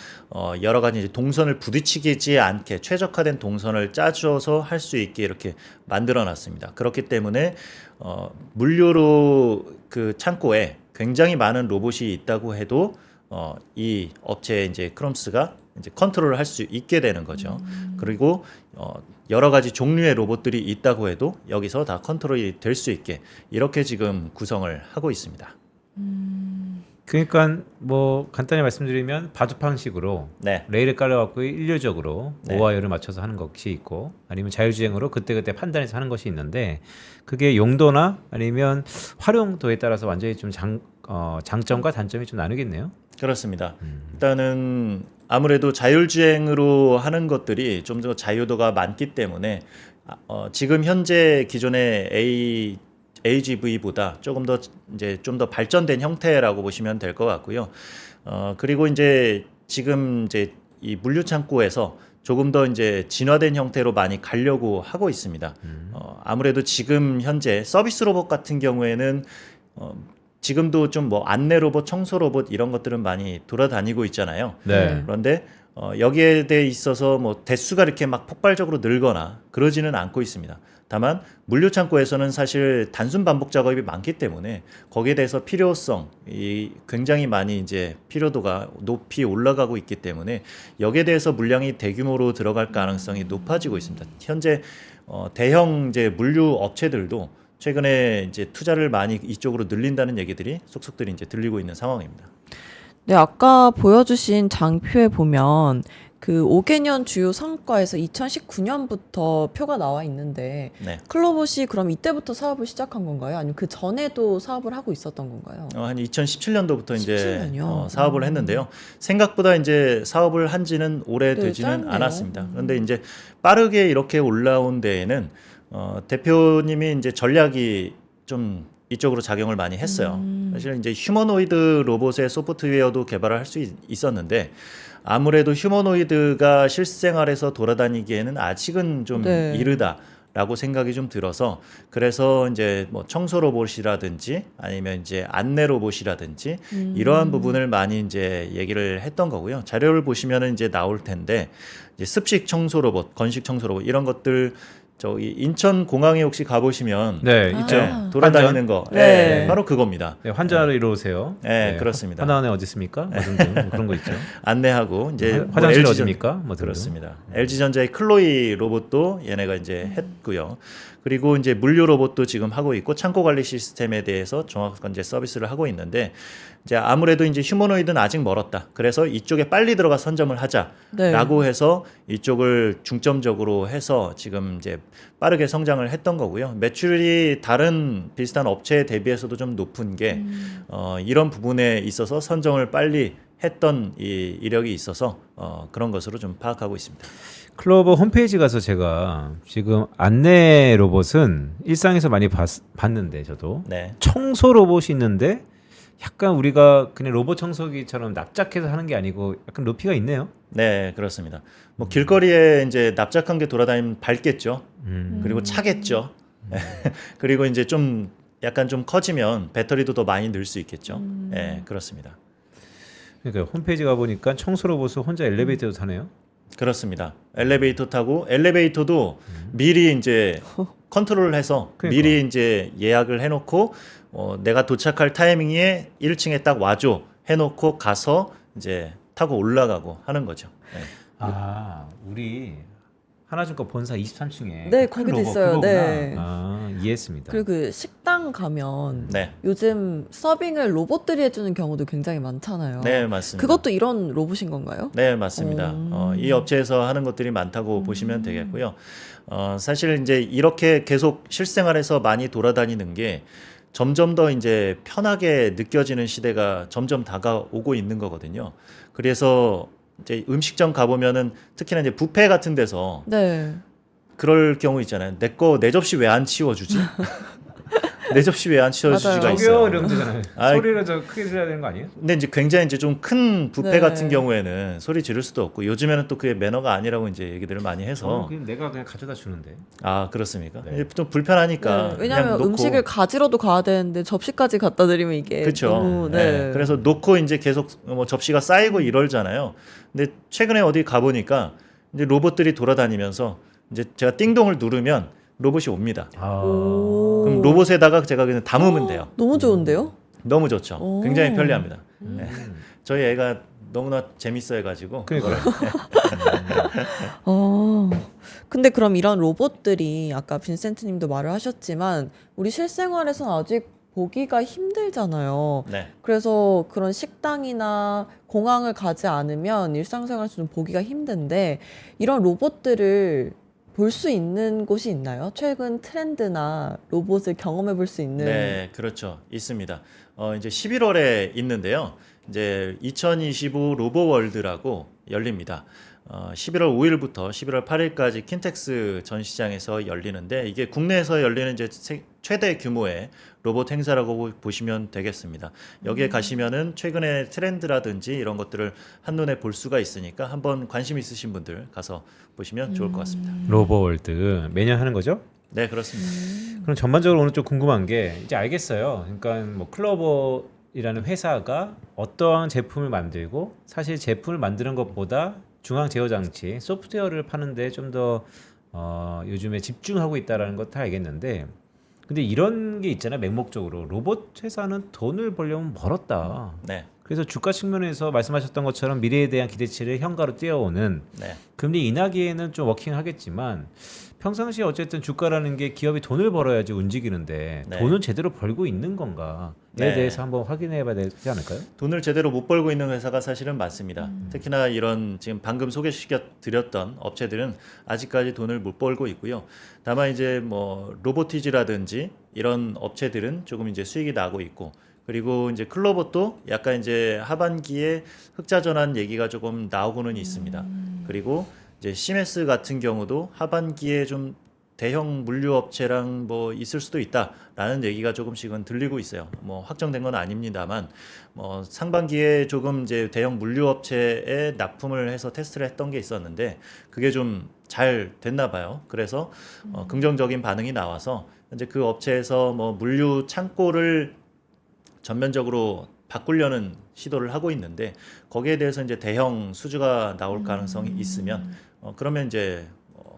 여러 가지 이제 동선을 부딪히지 않게 최적화된 동선을 짜줘서 할 수 있게 이렇게 만들어놨습니다. 그렇기 때문에 물류로 그 창고에 굉장히 많은 로봇이 있다고 해도 이 업체의 이제 크롬스가 이제 컨트롤을 할 수 있게 되는 거죠. 그리고 여러 가지 종류의 로봇들이 있다고 해도 여기서 다 컨트롤이 될 수 있게 이렇게 지금 구성을 하고 있습니다. 그러니까 뭐 간단히 말씀드리면 바둑판식으로 네. 레일을 깔아갖고 일률적으로 네. 오와이어를 맞춰서 하는 것이 있고 아니면 자율주행으로 그때그때 판단해서 하는 것이 있는데 그게 용도나 아니면 활용도에 따라서 완전히 좀 장점과 단점이 좀 나누겠네요. 그렇습니다. 일단은 아무래도 자율주행으로 하는 것들이 좀 더 자유도가 많기 때문에 지금 현재 기존의 AGV보다 조금 더 이제 좀 더 발전된 형태라고 보시면 될 것 같고요. 그리고 이제 지금 이제 이 물류 창고에서 조금 더 이제 진화된 형태로 많이 가려고 하고 있습니다. 아무래도 지금 현재 서비스 로봇 같은 경우에는 지금도 좀 뭐 안내 로봇, 청소 로봇 이런 것들은 많이 돌아다니고 있잖아요. 네. 그런데 여기에 대해 있어서 뭐 대수가 이렇게 막 폭발적으로 늘거나 그러지는 않고 있습니다. 다만 물류 창고에서는 사실 단순 반복 작업이 많기 때문에 거기에 대해서 필요성이 굉장히 많이 이제 필요도가 높이 올라가고 있기 때문에 여기에 대해서 물량이 대규모로 들어갈 가능성이 높아지고 있습니다. 현재 대형 이제 물류 업체들도 최근에 이제 투자를 많이 이쪽으로 늘린다는 얘기들이 속속들이 이제 들리고 있는 상황입니다. 네, 아까 보여주신 장표에 보면 그 5개년 주요 성과에서 2019년부터 표가 나와 있는데 네. 클로봇이 그럼 이때부터 사업을 시작한 건가요? 아니면 그 전에도 사업을 하고 있었던 건가요? 한 2017년도부터 이제 17년 이요? 사업을 했는데요. 생각보다 이제 사업을 한지는 오래되지는 짧네요. 않았습니다. 그런데 이제 빠르게 이렇게 올라온 데에는 대표님이 이제 전략이 좀 이쪽으로 작용을 많이 했어요. 사실 이제 휴머노이드 로봇의 소프트웨어도 개발을 할 수 있었는데 아무래도 휴머노이드가 실생활에서 돌아다니기에는 아직은 좀 네. 이르다라고 생각이 좀 들어서 그래서 이제 뭐 청소 로봇이라든지 아니면 이제 안내 로봇이라든지 이러한 부분을 많이 이제 얘기를 했던 거고요. 자료를 보시면은 이제 나올 텐데 이제 습식 청소 로봇, 건식 청소 로봇 이런 것들 저기 인천 공항에 혹시 가보시면 네, 아. 있죠. 네, 돌아다니는 거, 네. 네, 바로 그겁니다. 네, 환자로 이루어세요. 네, 그렇습니다. 하나원에 어디 있습니까? 뭐 등등 뭐 그런 거 있죠. 안내하고 이제 뭐 화장실 LG 전- 어디입니까? 뭐 등등. 그렇습니다. LG전자의 클로이 로봇도 얘네가 이제 했고요. 그리고 이제 물류 로봇도 지금 하고 있고 창고 관리 시스템에 대해서 정확한 이제 서비스를 하고 있는데 이제 아무래도 이제 휴머노이드는 아직 멀었다. 그래서 이쪽에 빨리 들어가 선점을 하자라고 네. 해서 이쪽을 중점적으로 해서 지금 이제 빠르게 성장을 했던 거고요. 매출이 다른 비슷한 업체에 대비해서도 좀 높은 게 이런 부분에 있어서 선정을 빨리 했던 이 이력이 있어서 그런 것으로 좀 파악하고 있습니다. 클로버 홈페이지 가서 제가 지금 안내 로봇은 일상에서 많이 봤는데 저도 네. 청소 로봇이 있는데 약간 우리가 그냥 로봇 청소기처럼 납작해서 하는 게 아니고 약간 높이가 있네요. 네, 그렇습니다. 뭐 길거리에 이제 납작한 게 돌아다니면 밟겠죠. 그리고 차겠죠. 그리고 이제 좀 약간 좀 커지면 배터리도 더 많이 넣을 수 있겠죠. 네, 그렇습니다. 그러니까 홈페이지 가 보니까 청소 로봇은 혼자 엘리베이터도 타네요. 그렇습니다. 엘리베이터 타고 엘리베이터도 미리 이제 컨트롤을 해서 그러니까. 미리 이제 예약을 해놓고 내가 도착할 타이밍에 1층에 딱 와줘 해놓고 가서 이제 타고 올라가고 하는 거죠. 네. 아, 우리 하나증권 본사 23층에 네, 거기도 있어요. 네. 아, 이해했습니다. 그리고 그 식당 가면 네, 요즘 서빙을 로봇들이 해주는 경우도 굉장히 많잖아요. 네 맞습니다. 그것도 이런 로봇인 건가요? 네, 맞습니다. 이 업체에서 하는 것들이 많다고 보시면 되겠고요. 사실 이제 이렇게 계속 실생활에서 많이 돌아다니는 게 점점 더 이제 편하게 느껴지는 시대가 점점 다가오고 있는 거거든요. 그래서 이제 음식점 가보면은 특히나 이제 뷔페 같은 데서 네. 그럴 경우 있잖아요. 내 접시 왜 안 치워주지? 내 접시 왜 안 치워주지가 맞아요. 있어요. 저기요 이러면 되잖아요. 아이, 소리를 더 크게 들어야 되는 거 아니에요? 근데 이제 굉장히 이제 좀 큰 뷔페 네. 같은 경우에는 소리 지를 수도 없고 요즘에는 또 그게 매너가 아니라고 이제 얘기들을 많이 해서 그냥 내가 그냥 가져다 주는데. 아 그렇습니까? 네. 이제 좀 불편하니까 네, 그냥 왜냐하면 놓고 음식을 가지러도 가야 되는데 접시까지 갖다 드리면 이게 그렇죠. 너무, 네. 그래서 놓고 이제 계속 뭐 접시가 쌓이고 이럴잖아요. 근데 최근에 어디 가보니까 이제 로봇들이 돌아다니면서 이제 제가 띵동을 누르면 로봇이 옵니다. 아. 오. 그럼 로봇에다가 제가 그냥 담으면 돼요. 너무 좋은데요? 너무 좋죠. 오. 굉장히 편리합니다. 네. 저희 애가 너무나 재밌어해가지고 그러니까 근데 그럼 이런 로봇들이 아까 빈센트님도 말을 하셨지만 우리 실생활에서는 아직 보기가 힘들잖아요. 네. 그래서 그런 식당이나 공항을 가지 않으면 일상생활에서 좀 보기가 힘든데 이런 로봇들을 볼 수 있는 곳이 있나요? 최근 트렌드나 로봇을 경험해 볼 수 있는. 네, 그렇죠. 있습니다. 이제 11월에 있는데요. 이제 2025 로보월드라고 열립니다. 11월 5일부터 11월 8일까지 킨텍스 전시장에서 열리는데 이게 국내에서 열리는 이제 최대 규모의 로봇 행사라고 보시면 되겠습니다. 여기에 가시면은 최근의 트렌드라든지 이런 것들을 한눈에 볼 수가 있으니까 한번 관심 있으신 분들 가서 보시면 좋을 것 같습니다. 로버월드 매년 하는 거죠? 네, 그렇습니다. 그럼 전반적으로 오늘 좀 궁금한 게 이제 알겠어요. 그러니까 뭐 클로버이라는 회사가 어떠한 제품을 만들고 사실 제품을 만드는 것보다 중앙 제어 장치 소프트웨어를 파는데 좀 더 요즘에 집중하고 있다라는 것 다 알겠는데 근데 이런 게 있잖아요. 맹목적으로 로봇 회사는 돈을 벌려면 멀었다. 네, 그래서 주가 측면에서 말씀하셨던 것처럼 미래에 대한 기대치를 현가로 띄워오는 네. 금리 인하기에는 좀 워킹하겠지만 평상시에 어쨌든 주가라는 게 기업이 돈을 벌어야지 움직이는데 네. 돈은 제대로 벌고 있는 건가에 네. 대해서 한번 확인해 봐야 되지 않을까요? 돈을 제대로 못 벌고 있는 회사가 사실은 많습니다. 특히나 이런 지금 방금 소개시켜 드렸던 업체들은 아직까지 돈을 못 벌고 있고요. 다만 이제 뭐 로보티지라든지 이런 업체들은 조금 이제 수익이 나고 있고, 그리고 이제 클로버도 약간 이제 하반기에 흑자 전환 얘기가 조금 나오고는 있습니다. 그리고 이제 시메스 같은 경우도 하반기에 좀 대형 물류 업체랑 뭐 있을 수도 있다라는 얘기가 조금씩은 들리고 있어요. 뭐 확정된 건 아닙니다만, 뭐 상반기에 조금 이제 대형 물류 업체에 납품을 해서 테스트를 했던 게 있었는데 그게 좀 잘 됐나 봐요. 그래서 긍정적인 반응이 나와서 이제 그 업체에서 뭐 물류 창고를 전면적으로 바꾸려는 시도를 하고 있는데, 거기에 대해서 이제 대형 수주가 나올 가능성이 있으면 그러면 이제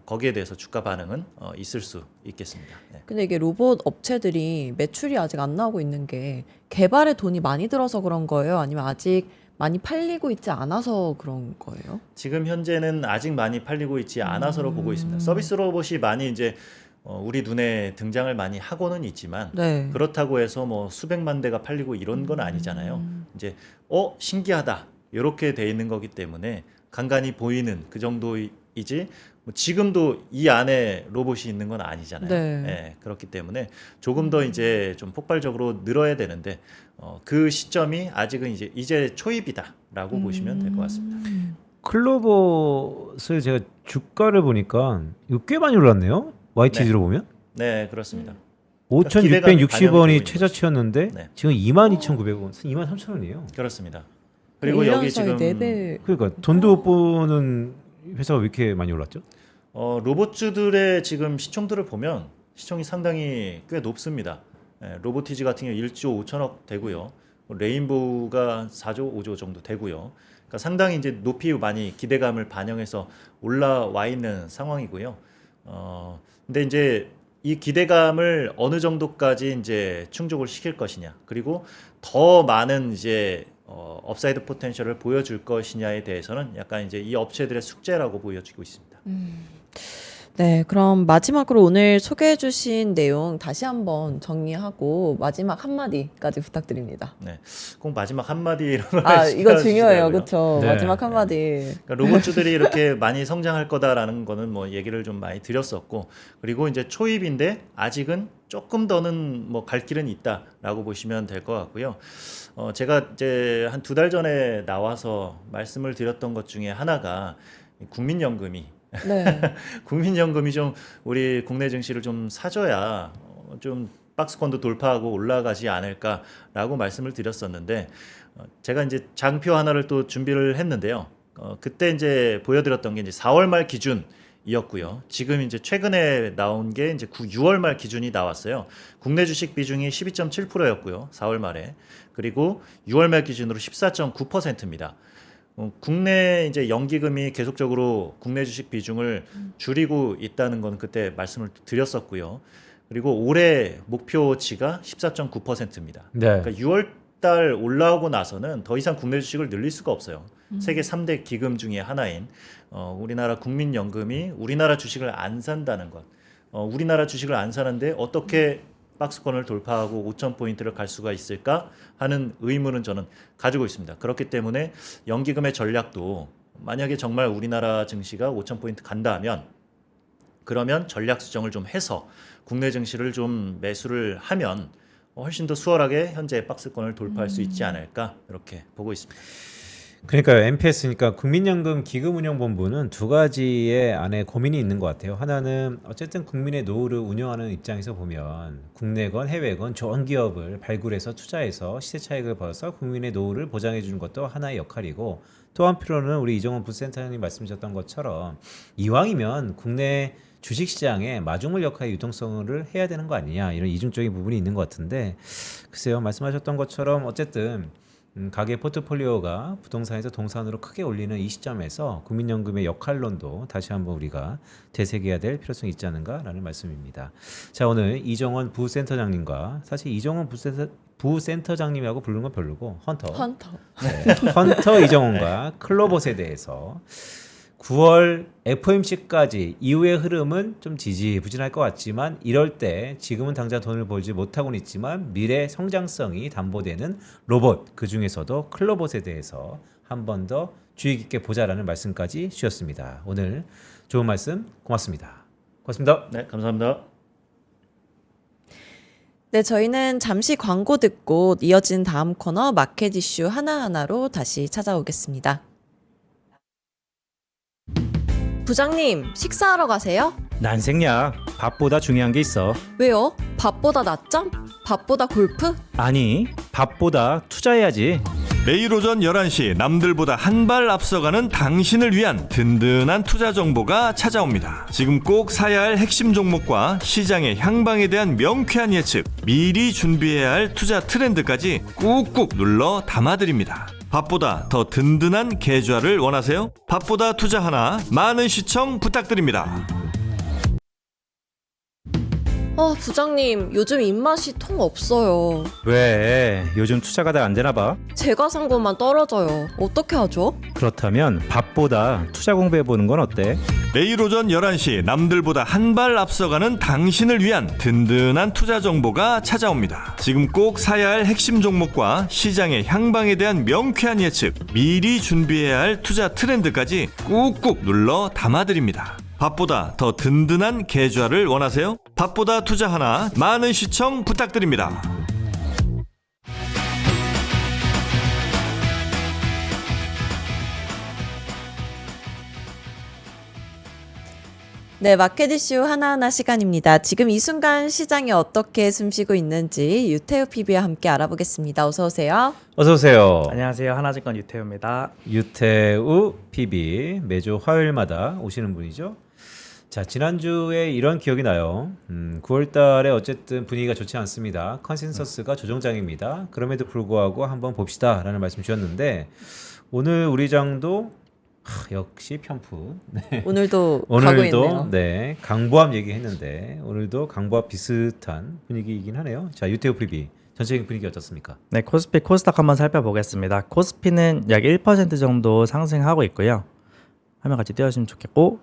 거기에 대해서 주가 반응은 있을 수 있겠습니다. 네. 근데 이게 로봇 업체들이 매출이 아직 안 나오고 있는 게 개발에 돈이 많이 들어서 그런 거예요? 아니면 아직 많이 팔리고 있지 않아서 그런 거예요? 지금 현재는 아직 많이 팔리고 있지 않아서로 보고 있습니다. 서비스 로봇이 많이 이제 우리 눈에 등장을 많이 하고는 있지만 네. 그렇다고 해서 뭐 수백만 대가 팔리고 이런 건 아니잖아요. 이제 신기하다 이렇게 돼 있는 거기 때문에 간간히 보이는 그 정도이지 뭐 지금도 이 안에 로봇이 있는 건 아니잖아요. 네. 예, 그렇기 때문에 조금 더 이제 좀 폭발적으로 늘어야 되는데 그 시점이 아직은 이제 초입이다라고 보시면 될 것 같습니다. 클로버스의 제가 주가를 보니까 이거 꽤 많이 올랐네요. YTD로 보면 네, 그렇습니다. 5,660원이 최저치였는데 네. 지금 22,900원, 23,000원이에요. 그렇습니다. 그리고 1년 여기 사이 지금 4배. 그러니까 돈도 못 버는 회사가 왜 이렇게 많이 올랐죠? 로봇주들의 지금 시총들을 보면 시총이 상당히 꽤 높습니다. 로보티지 같은 경우 1조 5천억 되고요. 레인보우가 4조 5조 정도 되고요. 그러니까 상당히 이제 높이 많이 기대감을 반영해서 올라와 있는 상황이고요. 근데 이제 이 기대감을 어느 정도까지 이제 충족을 시킬 것이냐, 그리고 더 많은 이제 업사이드 포텐셜을 보여줄 것이냐에 대해서는 약간 이제 이 업체들의 숙제라고 보여지고 있습니다. 네, 그럼 마지막으로 오늘 소개해 주신 내용 다시 한번 정리하고 마지막 한마디까지 부탁드립니다. 네, 꼭 마지막 한마디 이런 걸 이거 중요해요. 시켜주시더라고요. 그렇죠? 네. 마지막 한마디. 그러니까 로봇주들이 이렇게 많이 성장할 거다라는 거는 뭐 얘기를 좀 많이 드렸었고, 그리고 이제 초입인데 아직은 조금 더는 뭐 갈 길은 있다라고 보시면 될 것 같고요. 제가 이제 한 2달 전에 나와서 말씀을 드렸던 것 중에 하나가 국민연금이 네. 국민연금이 좀 우리 국내 증시를 좀 사줘야 좀 박스권도 돌파하고 올라가지 않을까라고 말씀을 드렸었는데, 제가 이제 장표 하나를 또 준비를 했는데요. 그때 이제 보여드렸던 게 이제 4월 말 기준이었고요. 지금 이제 최근에 나온 게 이제 6월 말 기준이 나왔어요. 국내 주식 비중이 12.7%였고요. 4월 말에. 그리고 6월 말 기준으로 14.9%입니다. 국내 이제 연기금이 계속적으로 국내 주식 비중을 줄이고 있다는 건 그때 말씀을 드렸었고요. 그리고 올해 목표치가 14.9%입니다. 네. 그러니까 6월 달 올라오고 나서는 더 이상 국내 주식을 늘릴 수가 없어요. 세계 3대 기금 중에 하나인 우리나라 국민연금이 우리나라 주식을 안 산다는 것. 우리나라 주식을 안 사는데 어떻게 박스권을 돌파하고 5,000포인트를 갈 수가 있을까 하는 의문은 저는 가지고 있습니다. 그렇기 때문에 연기금의 전략도 만약에 정말 우리나라 증시가 5,000포인트 간다 하면, 그러면 전략 수정을 좀 해서 국내 증시를 좀 매수를 하면 훨씬 더 수월하게 현재 박스권을 돌파할 수 있지 않을까 이렇게 보고 있습니다. 그러니까요. MPS니까 국민연금 기금운용본부는 두 가지의 안에 고민이 있는 것 같아요. 하나는 어쨌든 국민의 노후를 운영하는 입장에서 보면 국내건 해외건 좋은 기업을 발굴해서 투자해서 시세 차익을 벌어서 국민의 노후를 보장해 주는 것도 하나의 역할이고, 또 한편으로는 우리 이종원 부센터장님 말씀 주셨던 것처럼 이왕이면 국내 주식시장에 마중물 역할의 유동성을 해야 되는 거 아니냐, 이런 이중적인 부분이 있는 것 같은데, 글쎄요, 말씀하셨던 것처럼 어쨌든 가계 포트폴리오가 부동산에서 동산으로 크게 올리는 이 시점에서 국민연금의 역할론도 다시 한번 우리가 되새겨야 될 필요성이 있지 않은가라는 말씀입니다. 자, 오늘 이종원 부센터장님과, 사실 이종원 부센터장님이라고 부르는 건 별로고 헌터 헌터. 네, 헌터 이종원과 클로봇에 대해서 9월 FOMC까지 이후의 흐름은 좀 지지부진할 것 같지만 이럴 때 지금은 당장 돈을 벌지 못하고는 있지만 미래 성장성이 담보되는 로봇 그 중에서도 클로봇에 대해서 한 번 더 주의 깊게 보자라는 말씀까지 주셨습니다. 오늘 좋은 말씀 고맙습니다. 고맙습니다. 네, 감사합니다. 네, 저희는 잠시 광고 듣고 이어진 다음 코너 마켓 이슈 하나하나로 다시 찾아오겠습니다. 부장님, 식사하러 가세요? 난생야, 밥보다 중요한 게 있어. 왜요? 밥보다 낮잠? 밥보다 골프? 아니, 밥보다 투자해야지. 매일 오전 11시 남들보다 한 발 앞서가는 당신을 위한 든든한 투자 정보가 찾아옵니다. 지금 꼭 사야 할 핵심 종목과 시장의 향방에 대한 명쾌한 예측, 미리 준비해야 할 투자 트렌드까지 꾹꾹 눌러 담아드립니다. 밥보다 더 든든한 계좌를 원하세요? 밥보다 투자 하나, 많은 시청 부탁드립니다. 부장님, 요즘 입맛이 통 없어요. 왜? 요즘 투자가 잘 안 되나 봐. 제가 산 것만 떨어져요. 어떻게 하죠? 그렇다면 밥보다 투자 공부해보는 건 어때? 매일 오전 11시 남들보다 한 발 앞서가는 당신을 위한 든든한 투자 정보가 찾아옵니다. 지금 꼭 사야 할 핵심 종목과 시장의 향방에 대한 명쾌한 예측, 미리 준비해야 할 투자 트렌드까지 꾹꾹 눌러 담아드립니다. 밥보다 더 든든한 계좌를 원하세요? 밥보다 투자 하나, 많은 시청 부탁드립니다. 네, 마켓 이슈 하나하나 시간입니다. 지금 이 순간 시장이 어떻게 숨쉬고 있는지 유태우 PB와 함께 알아보겠습니다. 어서 오세요. 어서 오세요. 안녕하세요. 하나증권 유태우입니다. 유태우 PB 매주 화요일마다 오시는 분이죠. 자, 지난주에 이런 기억이 나요. 9월 달에 어쨌든 분위기가 좋지 않습니다. 컨센서스가 조정장입니다. 그럼에도 불구하고 한번 봅시다라는 말씀 주셨는데 오늘 우리 장도 역시 편프. 네. 오늘도 가고 있네요. 네, 강보합 얘기했는데 오늘도 강보합 비슷한 분위기이긴 하네요. 자, 유태우 PB 전체적인 분위기 어떻습니까? 네, 코스피, 코스닥 한번 살펴보겠습니다. 코스피는 약 1% 정도 상승하고 있고요. 화면 같이 띄워주시면 좋겠고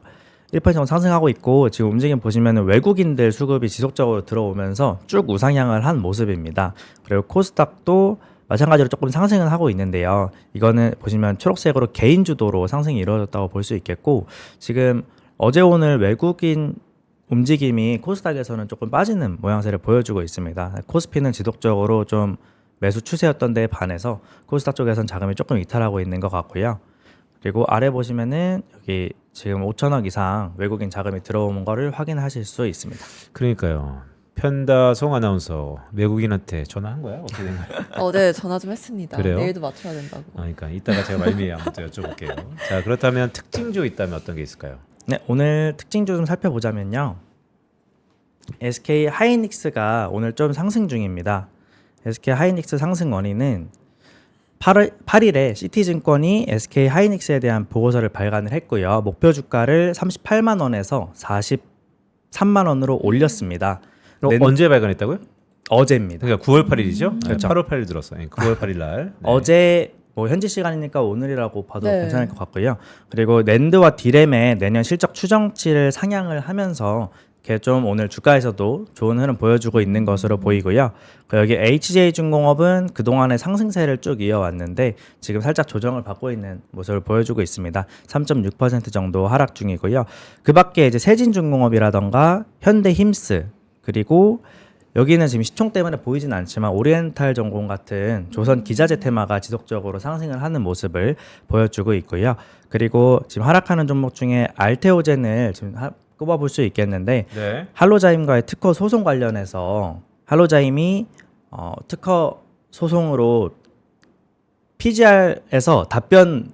1% 정도 상승하고 있고 지금 움직임 보시면 외국인들 수급이 지속적으로 들어오면서 쭉 우상향을 한 모습입니다. 그리고 코스닥도 마찬가지로 조금 상승은 하고 있는데요. 이거는 보시면 초록색으로 개인 주도로 상승이 이루어졌다고 볼 수 있겠고 지금 어제 오늘 외국인 움직임이 코스닥에서는 조금 빠지는 모양새를 보여주고 있습니다. 코스피는 지속적으로 좀 매수 추세였던 데에 반해서 코스닥 쪽에서는 자금이 조금 이탈하고 있는 것 같고요. 그리고 아래 보시면은 여기 지금 5천억 이상 외국인 자금이 들어오는 거를 확인하실 수 있습니다. 그러니까요. 편다 송 아나운서 외국인한테 전화한 거야? 어떻게 된 거야? 네, 전화 좀 했습니다. 그래요? 내일도 맞춰야 된다고. 그러니까 이따가 제가 말미에 한번 또 여쭤볼게요. 자, 그렇다면 특징주 있다면 어떤 게 있을까요? 네, 오늘 특징주 좀 살펴보자면요. SK 하이닉스가 오늘 좀 상승 중입니다. SK 하이닉스 상승 원인은 8일에 시티증권이 SK 하이닉스에 대한 보고서를 발간을 했고요. 목표 주가를 38만 원에서 43만 원으로 올렸습니다. 언제 발간했다고요? 어제입니다. 그러니까 9월 8일이죠? 그렇죠. 8월 8일 들었어. 9월 8일 날. 네. 어제 뭐 현지 시간이니까 오늘이라고 봐도 네. 괜찮을 것 같고요. 그리고 낸드와 디램의 내년 실적 추정치를 상향을 하면서 이렇게 좀 오늘 주가에서도 좋은 흐름 보여주고 있는 것으로 보이고요. 여기 HJ중공업은 그동안의 상승세를 쭉 이어왔는데 지금 살짝 조정을 받고 있는 모습을 보여주고 있습니다. 3.6% 정도 하락 중이고요. 그 밖에 이제 세진중공업이라던가 현대힘스 그리고 여기는 지금 시총 때문에 보이진 않지만 오리엔탈 전공 같은 조선 기자재 테마가 지속적으로 상승을 하는 모습을 보여주고 있고요. 그리고 지금 하락하는 종목 중에 알테오젠을 지금 꼽아볼 수 있겠는데 네. 할로자임과의 특허 소송 관련해서 할로자임이 특허 소송으로 PGR에서 답변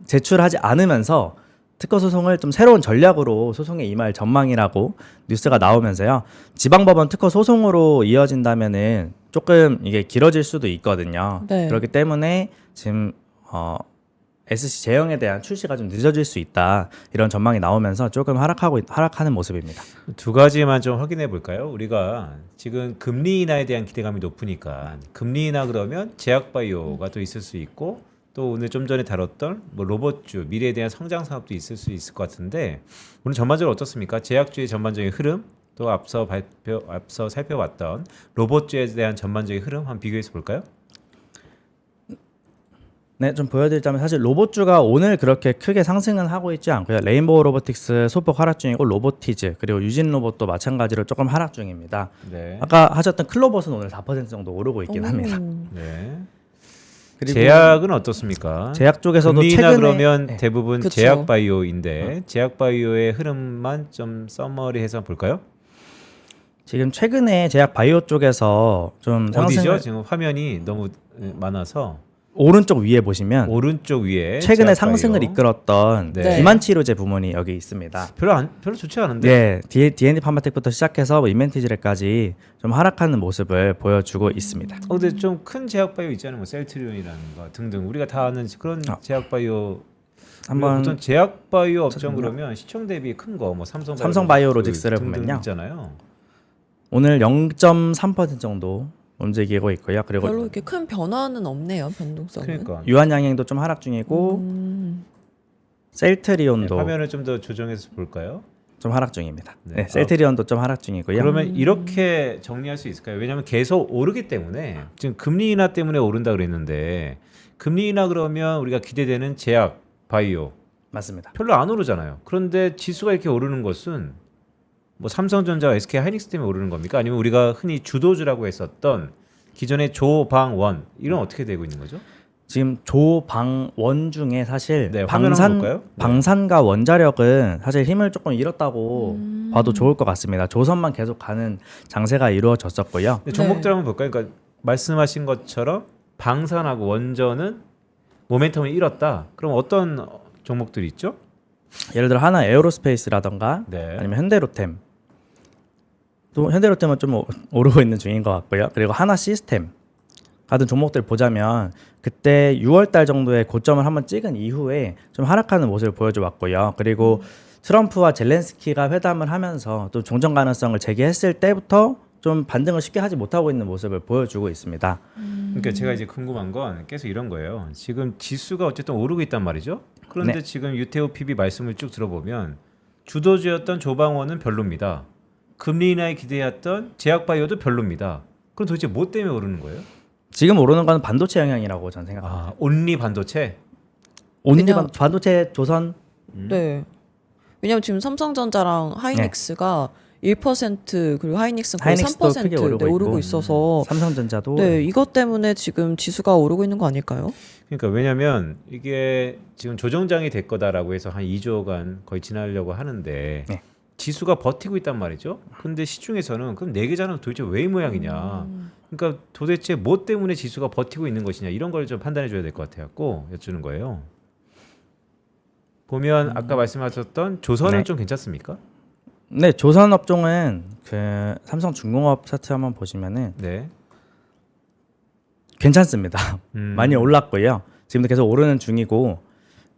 제출하지 않으면서 특허 소송을 좀 새로운 전략으로 소송에 임할 전망이라고 뉴스가 나오면서요. 지방법원 특허 소송으로 이어진다면은 조금 이게 길어질 수도 있거든요. 네. 그렇기 때문에 지금 SC 제형에 대한 출시가 좀 늦어질 수 있다. 이런 전망이 나오면서 조금 하락하는 모습입니다. 두 가지만 좀 확인해 볼까요? 우리가 지금 금리 인하에 대한 기대감이 높으니까 금리 인하 그러면 제약바이오가 또 있을 수 있고 또 오늘 좀 전에 다뤘던 뭐 로봇주, 미래에 대한 성장 사업도 있을 수 있을 것 같은데 오늘 전반적으로 어떻습니까? 제약주의 전반적인 흐름, 또 앞서 살펴봤던 로봇주에 대한 전반적인 흐름 한번 비교해서 볼까요? 네, 좀 보여드리자면 사실 로봇주가 오늘 그렇게 크게 상승은 하고 있지 않고요. 레인보우 로보틱스 소폭 하락 중이고 로보티즈 그리고 유진 로봇도 마찬가지로 조금 하락 중입니다. 네. 아까 하셨던 클로봇은 오늘 4% 정도 오르고 있긴 합니다. 네. 그리고 제약은 어떻습니까? 제약 쪽에서도 금리나 최근에 그러면 네. 대부분 그쵸. 제약 바이오인데 제약 바이오의 흐름만 좀 서머리해서 볼까요? 지금 최근에 제약 바이오 쪽에서 좀 어디죠? 상승을 지금 화면이 너무 많아서 오른쪽 위에 보시면 오른쪽 위에 최근에 제약 상승을 바이오. 이끌었던 네. 비만 치료제 부문이 여기 있습니다. 별로 좋지 않은데. 네, D&D 파마텍부터 시작해서 뭐 인벤티지레까지 좀 하락하는 모습을 보여주고 있습니다. 근데 좀 큰 제약 바이오 있잖아요. 뭐 셀트리온이라는 거 등등 우리가 다 아는 그런 제약 바이오. 한번 보통 제약 바이오 업종 찾아보면 그러면 시총 대비 큰 거 뭐 삼성 바이오로직스를 등등 보면요. 있잖아요. 오늘 0.3% 정도 움직이고 있고요. 그리고 별로 이렇게 큰 변화는 없네요. 변동성은. 그러니까 유한양행도 좀 하락 중이고 음. 셀트리온도 화면을 좀 더 조정해서 볼까요? 좀 하락 중입니다. 네. 네, 셀트리온도 좀 하락 중이고요. 그러면 이렇게 정리할 수 있을까요? 왜냐하면 계속 오르기 때문에 지금 금리 인하 때문에 오른다 그랬는데 금리 인하 그러면 우리가 기대되는 제약, 바이오 맞습니다. 별로 안 오르잖아요. 그런데 지수가 이렇게 오르는 것은 뭐 삼성전자, SK 하이닉스 때문에 오르는 겁니까? 아니면 우리가 흔히 주도주라고 했었던 기존의 조방원 이런 어떻게 되고 있는 거죠? 지금 조방원 중에 사실 네, 화면 한번 볼까요? 네. 방산과 원자력은 사실 힘을 조금 잃었다고 봐도 좋을 것 같습니다. 조선만 계속 가는 장세가 이루어졌었고요. 근데 종목들 한번 볼까요? 그러니까 말씀하신 것처럼 방산하고 원전은 모멘텀을 잃었다. 그럼 어떤 종목들이 있죠? 예를 들어 하나 에어로스페이스라던가 네. 아니면 현대로템. 또 현대로템은 좀 오르고 있는 중인 것 같고요. 그리고 하나 시스템 같은 종목들 보자면 그때 6월 달 정도에 고점을 한번 찍은 이후에 좀 하락하는 모습을 보여줘 왔고요. 그리고 트럼프와 젤렌스키가 회담을 하면서 또 종전 가능성을 제기했을 때부터 좀 반등을 쉽게 하지 못하고 있는 모습을 보여주고 있습니다. 그러니까 제가 이제 궁금한 건 계속 이런 거예요. 지금 지수가 어쨌든 오르고 있단 말이죠. 그런데 네. 지금 유태호 PB 말씀을 쭉 들어보면 주도주였던 조방원은 별로입니다. 금리 인하에 기대했던 제약바이오도 별로입니다. 그럼 도대체 뭐 때문에 오르는 거예요? 지금 오르는 건 반도체 영향이라고 저는 생각합니다. 온리 반도체? 온리 그냥- 반도체 조선 네. 왜냐면 지금 삼성전자랑 하이닉스가 1% 그리고 하이닉스는 거의 하이닉스도 3% 크게 오르고 네, 오르고 있고, 있어서 삼성전자도 네, 이것 때문에 지금 지수가 오르고 있는 거 아닐까요? 그러니까 왜냐하면 이게 지금 조정장이 될 거다라고 해서 한 2조간 거의 지나려고 하는데 네. 지수가 버티고 있단 말이죠. 근데 시중에서는 그럼 내 계좌는 도대체 왜 이 모양이냐. 그러니까 도대체 뭐 때문에 지수가 버티고 있는 것이냐 이런 걸 좀 판단해 줘야 될 것 같아갖고 여쭈는 거예요. 보면 아까 말씀하셨던 조선은 네. 좀 괜찮습니까? 네, 조선 업종은 그 삼성중공업 차트 한번 보시면은 네. 괜찮습니다. 많이 올랐고요. 지금도 계속 오르는 중이고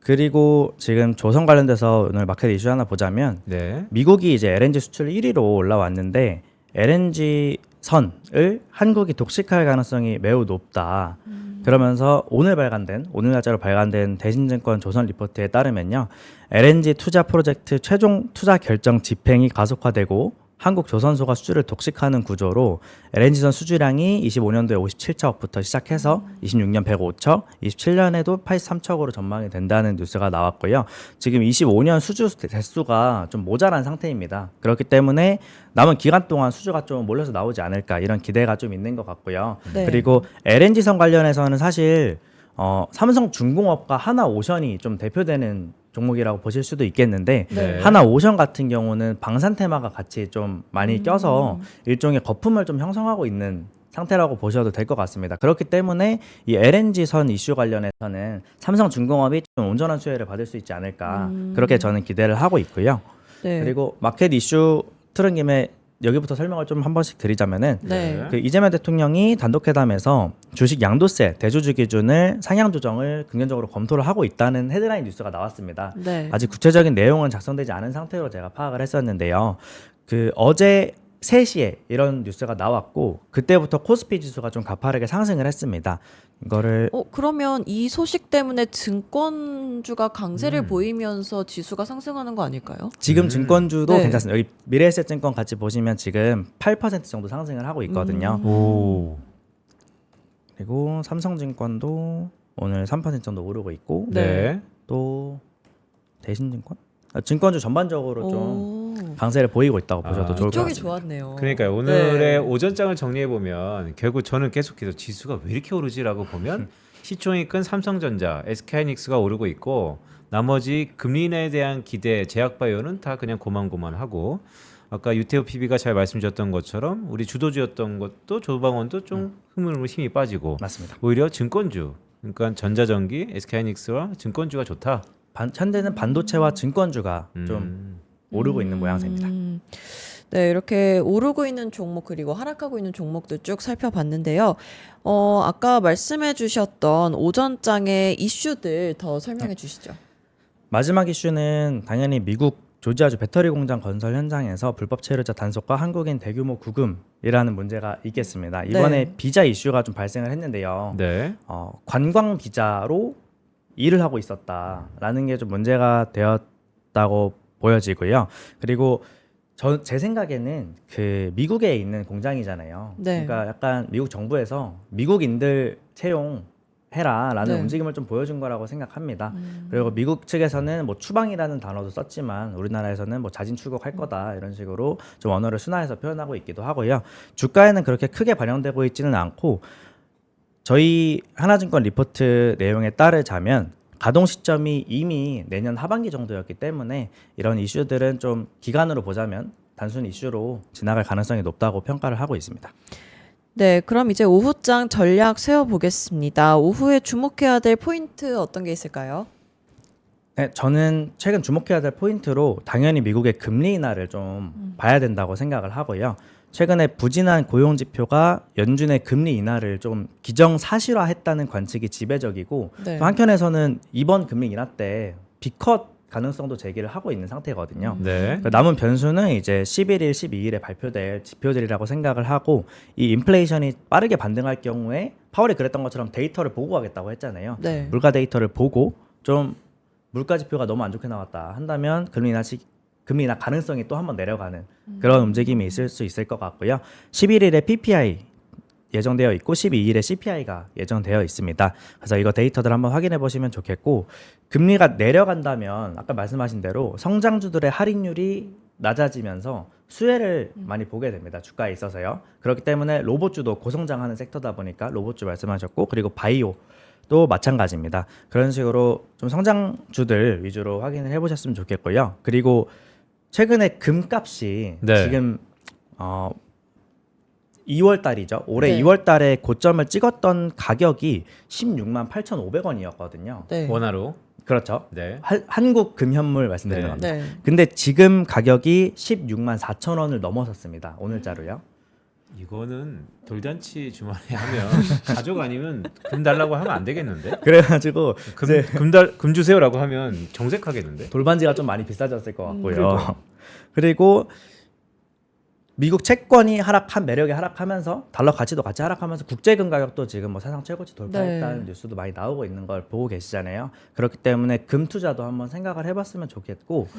그리고 지금 조선 관련돼서 오늘 마켓 이슈 하나 보자면 네. 미국이 이제 LNG 수출 1위로 올라왔는데 LNG 선을 한국이 독식할 가능성이 매우 높다. 그러면서 오늘 날짜로 발간된 대신증권 조선 리포트에 따르면요. LNG 투자 프로젝트 최종 투자 결정 집행이 가속화되고 한국 조선소가 수주를 독식하는 구조로 LNG선 수주량이 25년도에 57척부터 시작해서 26년 105척, 27년에도 83척으로 전망이 된다는 뉴스가 나왔고요. 지금 25년 수주 대수가 좀 모자란 상태입니다. 그렇기 때문에 남은 기간 동안 수주가 좀 몰려서 나오지 않을까 이런 기대가 좀 있는 것 같고요. 네. 그리고 LNG선 관련해서는 사실 삼성중공업과 하나오션이 좀 대표되는 종목이라고 보실 수도 있겠는데 네. 하나오션 같은 경우는 방산 테마가 같이 좀 많이 껴서 일종의 거품을 좀 형성하고 있는 상태라고 보셔도 될 것 같습니다. 그렇기 때문에 이 LNG 선 이슈 관련해서는 삼성중공업이 좀 온전한 수혜를 받을 수 있지 않을까 그렇게 저는 기대를 하고 있고요. 네. 그리고 마켓 이슈 틀은 김에 여기부터 설명을 좀 한 번씩 드리자면은 네. 그 이재명 대통령이 단독회담에서 주식 양도세 대주주 기준을 상향 조정을 긍정적으로 검토를 하고 있다는 헤드라인 뉴스가 나왔습니다. 네. 아직 구체적인 내용은 작성되지 않은 상태로 제가 파악을 했었는데요. 그 어제 3시에 이런 뉴스가 나왔고 그때부터 코스피 지수가 좀 가파르게 상승을 했습니다. 이거를 그러면 이 소식 때문에 증권주가 강세를 보이면서 지수가 상승하는 거 아닐까요? 지금 증권주도 네. 괜찮습니다. 여기 미래에셋증권 같이 보시면 지금 8% 정도 상승을 하고 있거든요. 오. 그리고 삼성증권도 오늘 3% 정도 오르고 있고 네. 또 대신증권? 증권주 전반적으로 좀 오, 강세를 보이고 있다고 보셔도 좋을 것 이쪽이 같습니다. 좋았네요. 그러니까요. 오늘의 네. 오전장을 정리해 보면 결국 저는 계속해서 지수가 왜 이렇게 오르지라고 보면 시총이 큰 삼성전자, SK하이닉스가 오르고 있고 나머지 금리 인하에 대한 기대, 제약바이오는 다 그냥 고만고만하고 아까 유태우 PB가 잘 말씀주셨던 것처럼 우리 주도주였던 것도 조방원도 좀 흐물흐물 힘이 빠지고 맞습니다. 오히려 증권주, 그러니까 전자전기, SK하이닉스와 증권주가 좋다. 현재는 반도체와 증권주가 좀 오르고 있는 모양새입니다. 네, 이렇게 오르고 있는 종목 그리고 하락하고 있는 종목들 쭉 살펴봤는데요. 아까 말씀해 주셨던 오전장의 이슈들 더 설명해 주시죠. 마지막 이슈는 당연히 미국 조지아주 배터리 공장 건설 현장에서 불법 체류자 단속과 한국인 대규모 구금이라는 문제가 있겠습니다. 이번에 네. 비자 이슈가 좀 발생을 했는데요. 네. 관광 비자로 일을 하고 있었다라는 게 좀 문제가 되었다고 보여지고요. 그리고 제 생각에는 그 미국에 있는 공장이잖아요. 네. 그러니까 약간 미국 정부에서 미국인들 채용해라라는 네. 움직임을 좀 보여준 거라고 생각합니다. 그리고 미국 측에서는 뭐 추방이라는 단어도 썼지만 우리나라에서는 뭐 자진 출국할 거다 이런 식으로 좀 언어를 순화해서 표현하고 있기도 하고요. 주가에는 그렇게 크게 반영되고 있지는 않고 저희 하나증권 리포트 내용에 따르자면 가동 시점이 이미 내년 하반기 정도였기 때문에 이런 이슈들은 좀 기간으로 보자면 단순 이슈로 지나갈 가능성이 높다고 평가를 하고 있습니다. 네, 그럼 이제 오후장 전략 세워보겠습니다. 오후에 주목해야 될 포인트 어떤 게 있을까요? 네, 저는 최근 주목해야 될 포인트로 당연히 미국의 금리 인하를 좀 봐야 된다고 생각을 하고요. 최근에 부진한 고용 지표가 연준의 금리 인하를 좀 기정사실화했다는 관측이 지배적이고 네. 또 한편에서는 이번 금리 인하 때 B컷 가능성도 제기를 하고 있는 상태거든요. 네. 남은 변수는 이제 11일, 12일에 발표될 지표들이라고 생각을 하고 이 인플레이션이 빠르게 반등할 경우에 파월이 그랬던 것처럼 데이터를 보고 가겠다고 했잖아요. 네. 물가 데이터를 보고 좀 물가 지표가 너무 안 좋게 나왔다 한다면 금리 인하 가능성이 또 한번 내려가는 그런 움직임이 있을 수 있을 것 같고요. 11일에 PPI 예정되어 있고 12일에 CPI가 예정되어 있습니다. 그래서 이거 데이터들 한번 확인해 보시면 좋겠고 금리가 내려간다면 아까 말씀하신 대로 성장주들의 할인율이 낮아지면서 수혜를 많이 보게 됩니다. 주가에 있어서요. 그렇기 때문에 로봇주도 고성장하는 섹터다 보니까 로봇주 말씀하셨고 그리고 바이오 또 마찬가지입니다. 그런 식으로 좀 성장주들 위주로 확인을 해보셨으면 좋겠고요. 그리고 최근에 금값이 네. 지금 2월 달이죠. 올해 네. 2월 달에 고점을 찍었던 가격이 16만 8,500원이었거든요. 네. 원화로. 그렇죠. 네. 한국 금현물 말씀드리는 네. 겁니다. 네. 근데 지금 가격이 16만 4,000원을 넘어섰습니다. 오늘자로요. 이거는 돌잔치 주말에 하면 가족 아니면 금 달라고 하면 안 되겠는데? 그래가지고 이제 금 주세요라고 하면 정색하겠는데? 돌반지가 좀 많이 비싸졌을 것 같고요. 그리고 미국 채권이 매력이 하락하면서 달러 가치도 같이 하락하면서 국제금 가격도 지금 뭐 사상 최고치 돌파했다는 뉴스도 많이 나오고 있는 걸 보고 계시잖아요. 그렇기 때문에 금 투자도 한번 생각을 해봤으면 좋겠고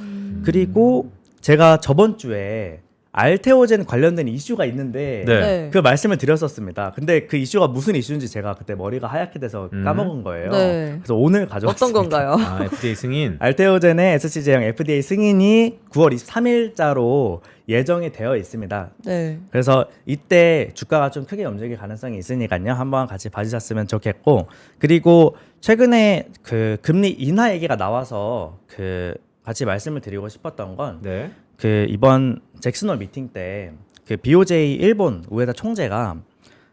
그리고 제가 저번 주에 알테오젠 관련된 이슈가 있는데 네. 네. 그 말씀을 드렸었습니다. 근데 그 이슈가 무슨 이슈인지 제가 그때 머리가 하얗게 돼서 까먹은 거예요. 네. 그래서 오늘 가져왔습니다. 어떤 건가요? 아, FDA 승인. 알테오젠의 SC 제형 FDA 승인이 9월 23일자로 예정이 되어 있습니다. 네. 그래서 이때 주가가 좀 크게 움직일 가능성이 있으니까요. 한번 같이 봐주셨으면 좋겠고 그리고 최근에 그 금리 인하 얘기가 나와서 그 같이 말씀을 드리고 싶었던 건 네. 그 이번 잭슨홀 미팅 때 그 BOJ 일본 우에다 총재가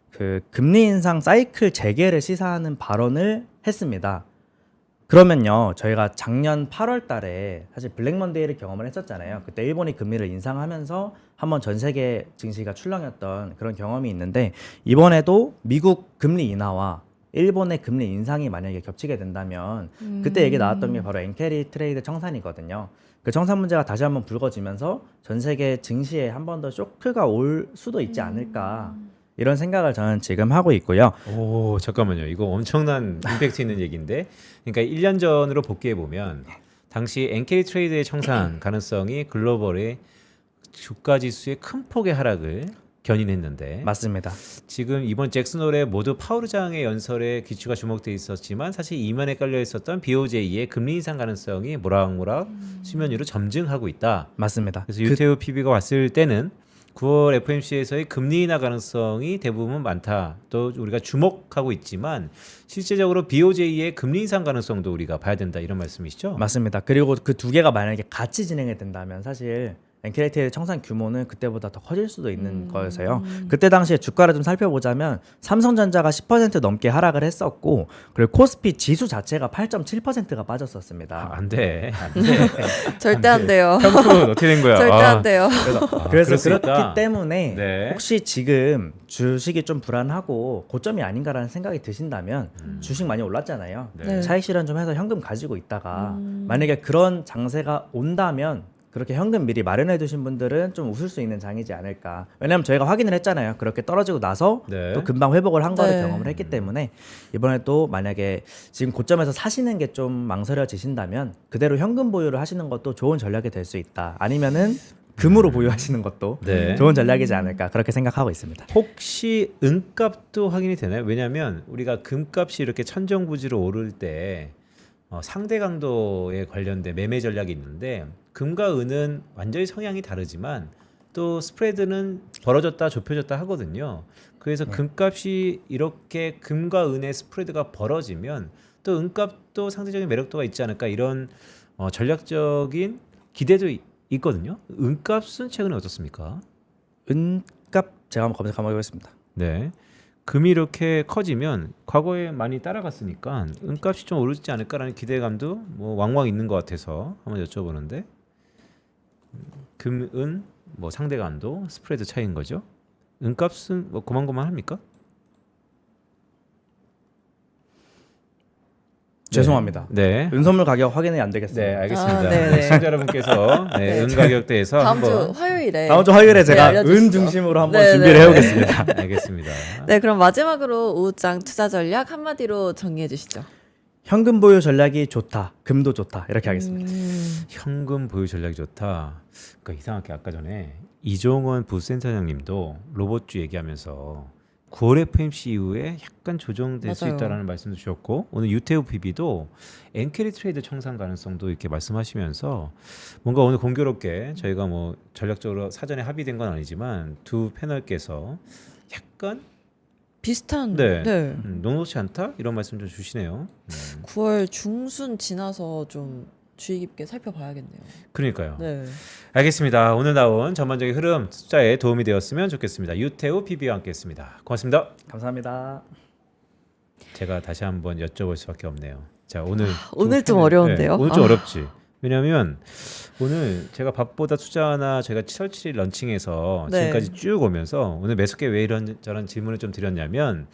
그 금리 인상 사이클 재개를 시사하는 발언을 했습니다. 그러면요, 저희가 작년 8월 달에 사실 블랙먼데이를 경험을 했었잖아요. 그때 일본이 금리를 인상하면서 한번 전 세계 증시가 출렁였던 그런 경험이 있는데 이번에도 미국 금리 인하와 일본의 금리 인상이 만약에 겹치게 된다면 그때 얘기 나왔던 게 바로 엔캐리 트레이드 청산이거든요. 그 청산 문제가 다시 한번 불거지면서 전 세계 증시에 한 번 더 쇼크가 올 수도 있지 않을까 이런 생각을 저는 지금 하고 있고요. 오, 잠깐만요. 이거 엄청난 임팩트 있는 얘기인데. 그러니까 1년 전으로 복귀해 보면 당시 엔캐리 트레이드의 청산 가능성이 글로벌의 주가 지수의 큰 폭의 하락을 견인했는데 맞습니다. 지금 이번 잭슨 홀에 모두 파월 의장의 연설에 기초가 주목돼 있었지만 사실 이면에 깔려 있었던 BOJ의 금리 인상 가능성이 모락모락 수면 위로 점증하고 있다. 맞습니다. 그래서 유태우 PB가 왔을 때는 9월 FOMC에서의 금리 인하 가능성이 대부분 많다. 또 우리가 주목하고 있지만 실제적으로 BOJ의 금리 인상 가능성도 우리가 봐야 된다. 이런 말씀이시죠? 맞습니다. 그리고 그 두 개가 만약에 같이 진행이 된다면 사실 엔캐리 청산 규모는 그때보다 더 커질 수도 있는 거여서요. 그때 당시에 주가를 좀 살펴보자면 삼성전자가 10% 넘게 하락을 했었고 그리고 코스피 지수 자체가 8.7%가 빠졌었습니다. 안 돼. 안 돼. 절대 안 돼요. 편프는 어떻게 된 거야? 절대 안 돼요. 그래서 그럴 수 그렇기 있다. 때문에 네. 혹시 지금 주식이 좀 불안하고 고점이 아닌가라는 생각이 드신다면 주식 많이 올랐잖아요. 네. 차익 실현 좀 해서 현금 가지고 있다가 만약에 그런 장세가 온다면 그렇게 현금 미리 마련해 두신 분들은 좀 웃을 수 있는 장이지 않을까. 왜냐하면 저희가 확인을 했잖아요. 그렇게 떨어지고 나서 네. 또 금방 회복을 한 거를 네. 경험을 했기 때문에 이번에 또 만약에 지금 고점에서 사시는 게 좀 망설여지신다면 그대로 현금 보유를 하시는 것도 좋은 전략이 될 수 있다. 아니면은 금으로 보유하시는 것도 네. 좋은 전략이지 않을까 그렇게 생각하고 있습니다. 혹시 은값도 확인이 되나요? 왜냐하면 우리가 금값이 이렇게 천정부지로 오를 때 상대 강도에 관련된 매매 전략이 있는데 금과 은은 완전히 성향이 다르지만 또 스프레드는 벌어졌다 좁혀졌다 하거든요. 그래서 금값이 이렇게 금과 은의 스프레드가 벌어지면 또 은값도 상대적인 매력도가 있지 않을까 이런 전략적인 기대도 있거든요. 은값은 최근에 어떻습니까? 은값 제가 한번 검색 한번 해보겠습니다. 네. 금이 이렇게 커지면 과거에 많이 따라갔으니까 은값이 좀 오르지 않을까라는 기대감도 뭐 왕왕 있는 것 같아서 한번 여쭤보는데 금, 은, 뭐 상대 강도, 스프레드 차이인 거죠. 은값은 뭐 고만고만합니까? 죄송합니다. 네. 은선물 가격 확인이 안 되겠습니다. 네, 알겠습니다. 아, 네네. 네, 시청자 여러분께서 네, 은 가격대에서 다음 주 한번 화요일에 다음 주 화요일에 제가 알려주시죠. 은 중심으로 한번 네, 준비를 네. 해오겠습니다. 알겠습니다. 네, 그럼 마지막으로 우장 투자 전략 한마디로 정리해 주시죠. 현금 보유 전략이 좋다, 금도 좋다 이렇게 하겠습니다. 현금 보유 전략이 좋다. 그러니까 이상하게 아까 전에 이종원 부센터장님도 로봇주 얘기하면서 9월 FMC 이후에 약간 조정될 수 맞아요. 있다라는 말씀도 주셨고 오늘 유태우 PB도 엔캐리 트레이드 청산 가능성도 이렇게 말씀하시면서 뭔가 오늘 공교롭게 저희가 뭐 전략적으로 사전에 합의된 건 아니지만 두 패널께서 약간 비슷한 네. 네. 녹록지 않다 이런 말씀 좀 주시네요. 9월 중순 지나서 좀 주의 깊게 살펴봐야겠네요. 그러니까요. 네. 알겠습니다. 오늘 나온 전반적인 흐름 투자에 도움이 되었으면 좋겠습니다. 유태우 PB와 함께했습니다. 고맙습니다. 감사합니다. 제가 다시 한번 여쭤볼 수밖에 없네요. 자 오늘 오늘 좀 패널- 어려운데요? 오늘 좀 아. 어렵지. 왜냐하면 오늘 제가 밥보다 투자나 저희가 7월 7일 런칭해서 네. 지금까지 쭉 오면서 오늘 매수께 왜 이런저런 질문을 좀 드렸냐면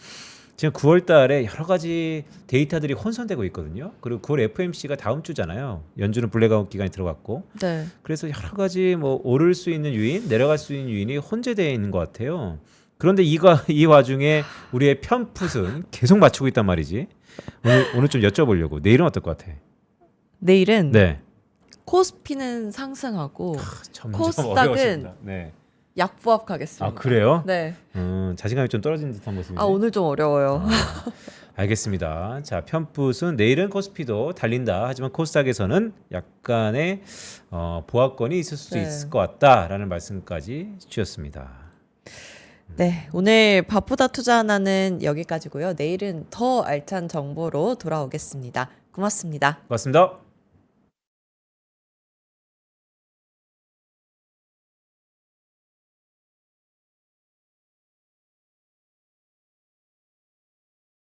지금 9월 달에 여러 가지 데이터들이 혼선되고 있거든요. 그리고 9월 FMC가 다음 주잖아요. 연준은 블랙아웃 기간이 들어갔고 네. 그래서 여러 가지 뭐 오를 수 있는 요인, 내려갈 수 있는 요인이 혼재되어 있는 것 같아요. 그런데 이 와중에 우리의 편풋은 계속 맞추고 있단 말이지. 오늘 좀 여쭤보려고. 내일은 어떨 것 같아? 내일은 네. 코스피는 상승하고 점점 코스닥은 어려워진다. 네. 약보합 가겠습니다. 아 그래요? 네. 자신감이 좀 떨어지는 듯한 모습이네. 아 오늘 좀 어려워요. 알겠습니다. 자 편풋은 내일은 코스피도 달린다. 하지만 코스닥에서는 약간의 보합권이 있을 수도 네. 있을 것 같다라는 말씀까지 주셨습니다. 네, 오늘 바쁘다 투자 하나는 여기까지고요. 내일은 더 알찬 정보로 돌아오겠습니다. 고맙습니다. 고맙습니다.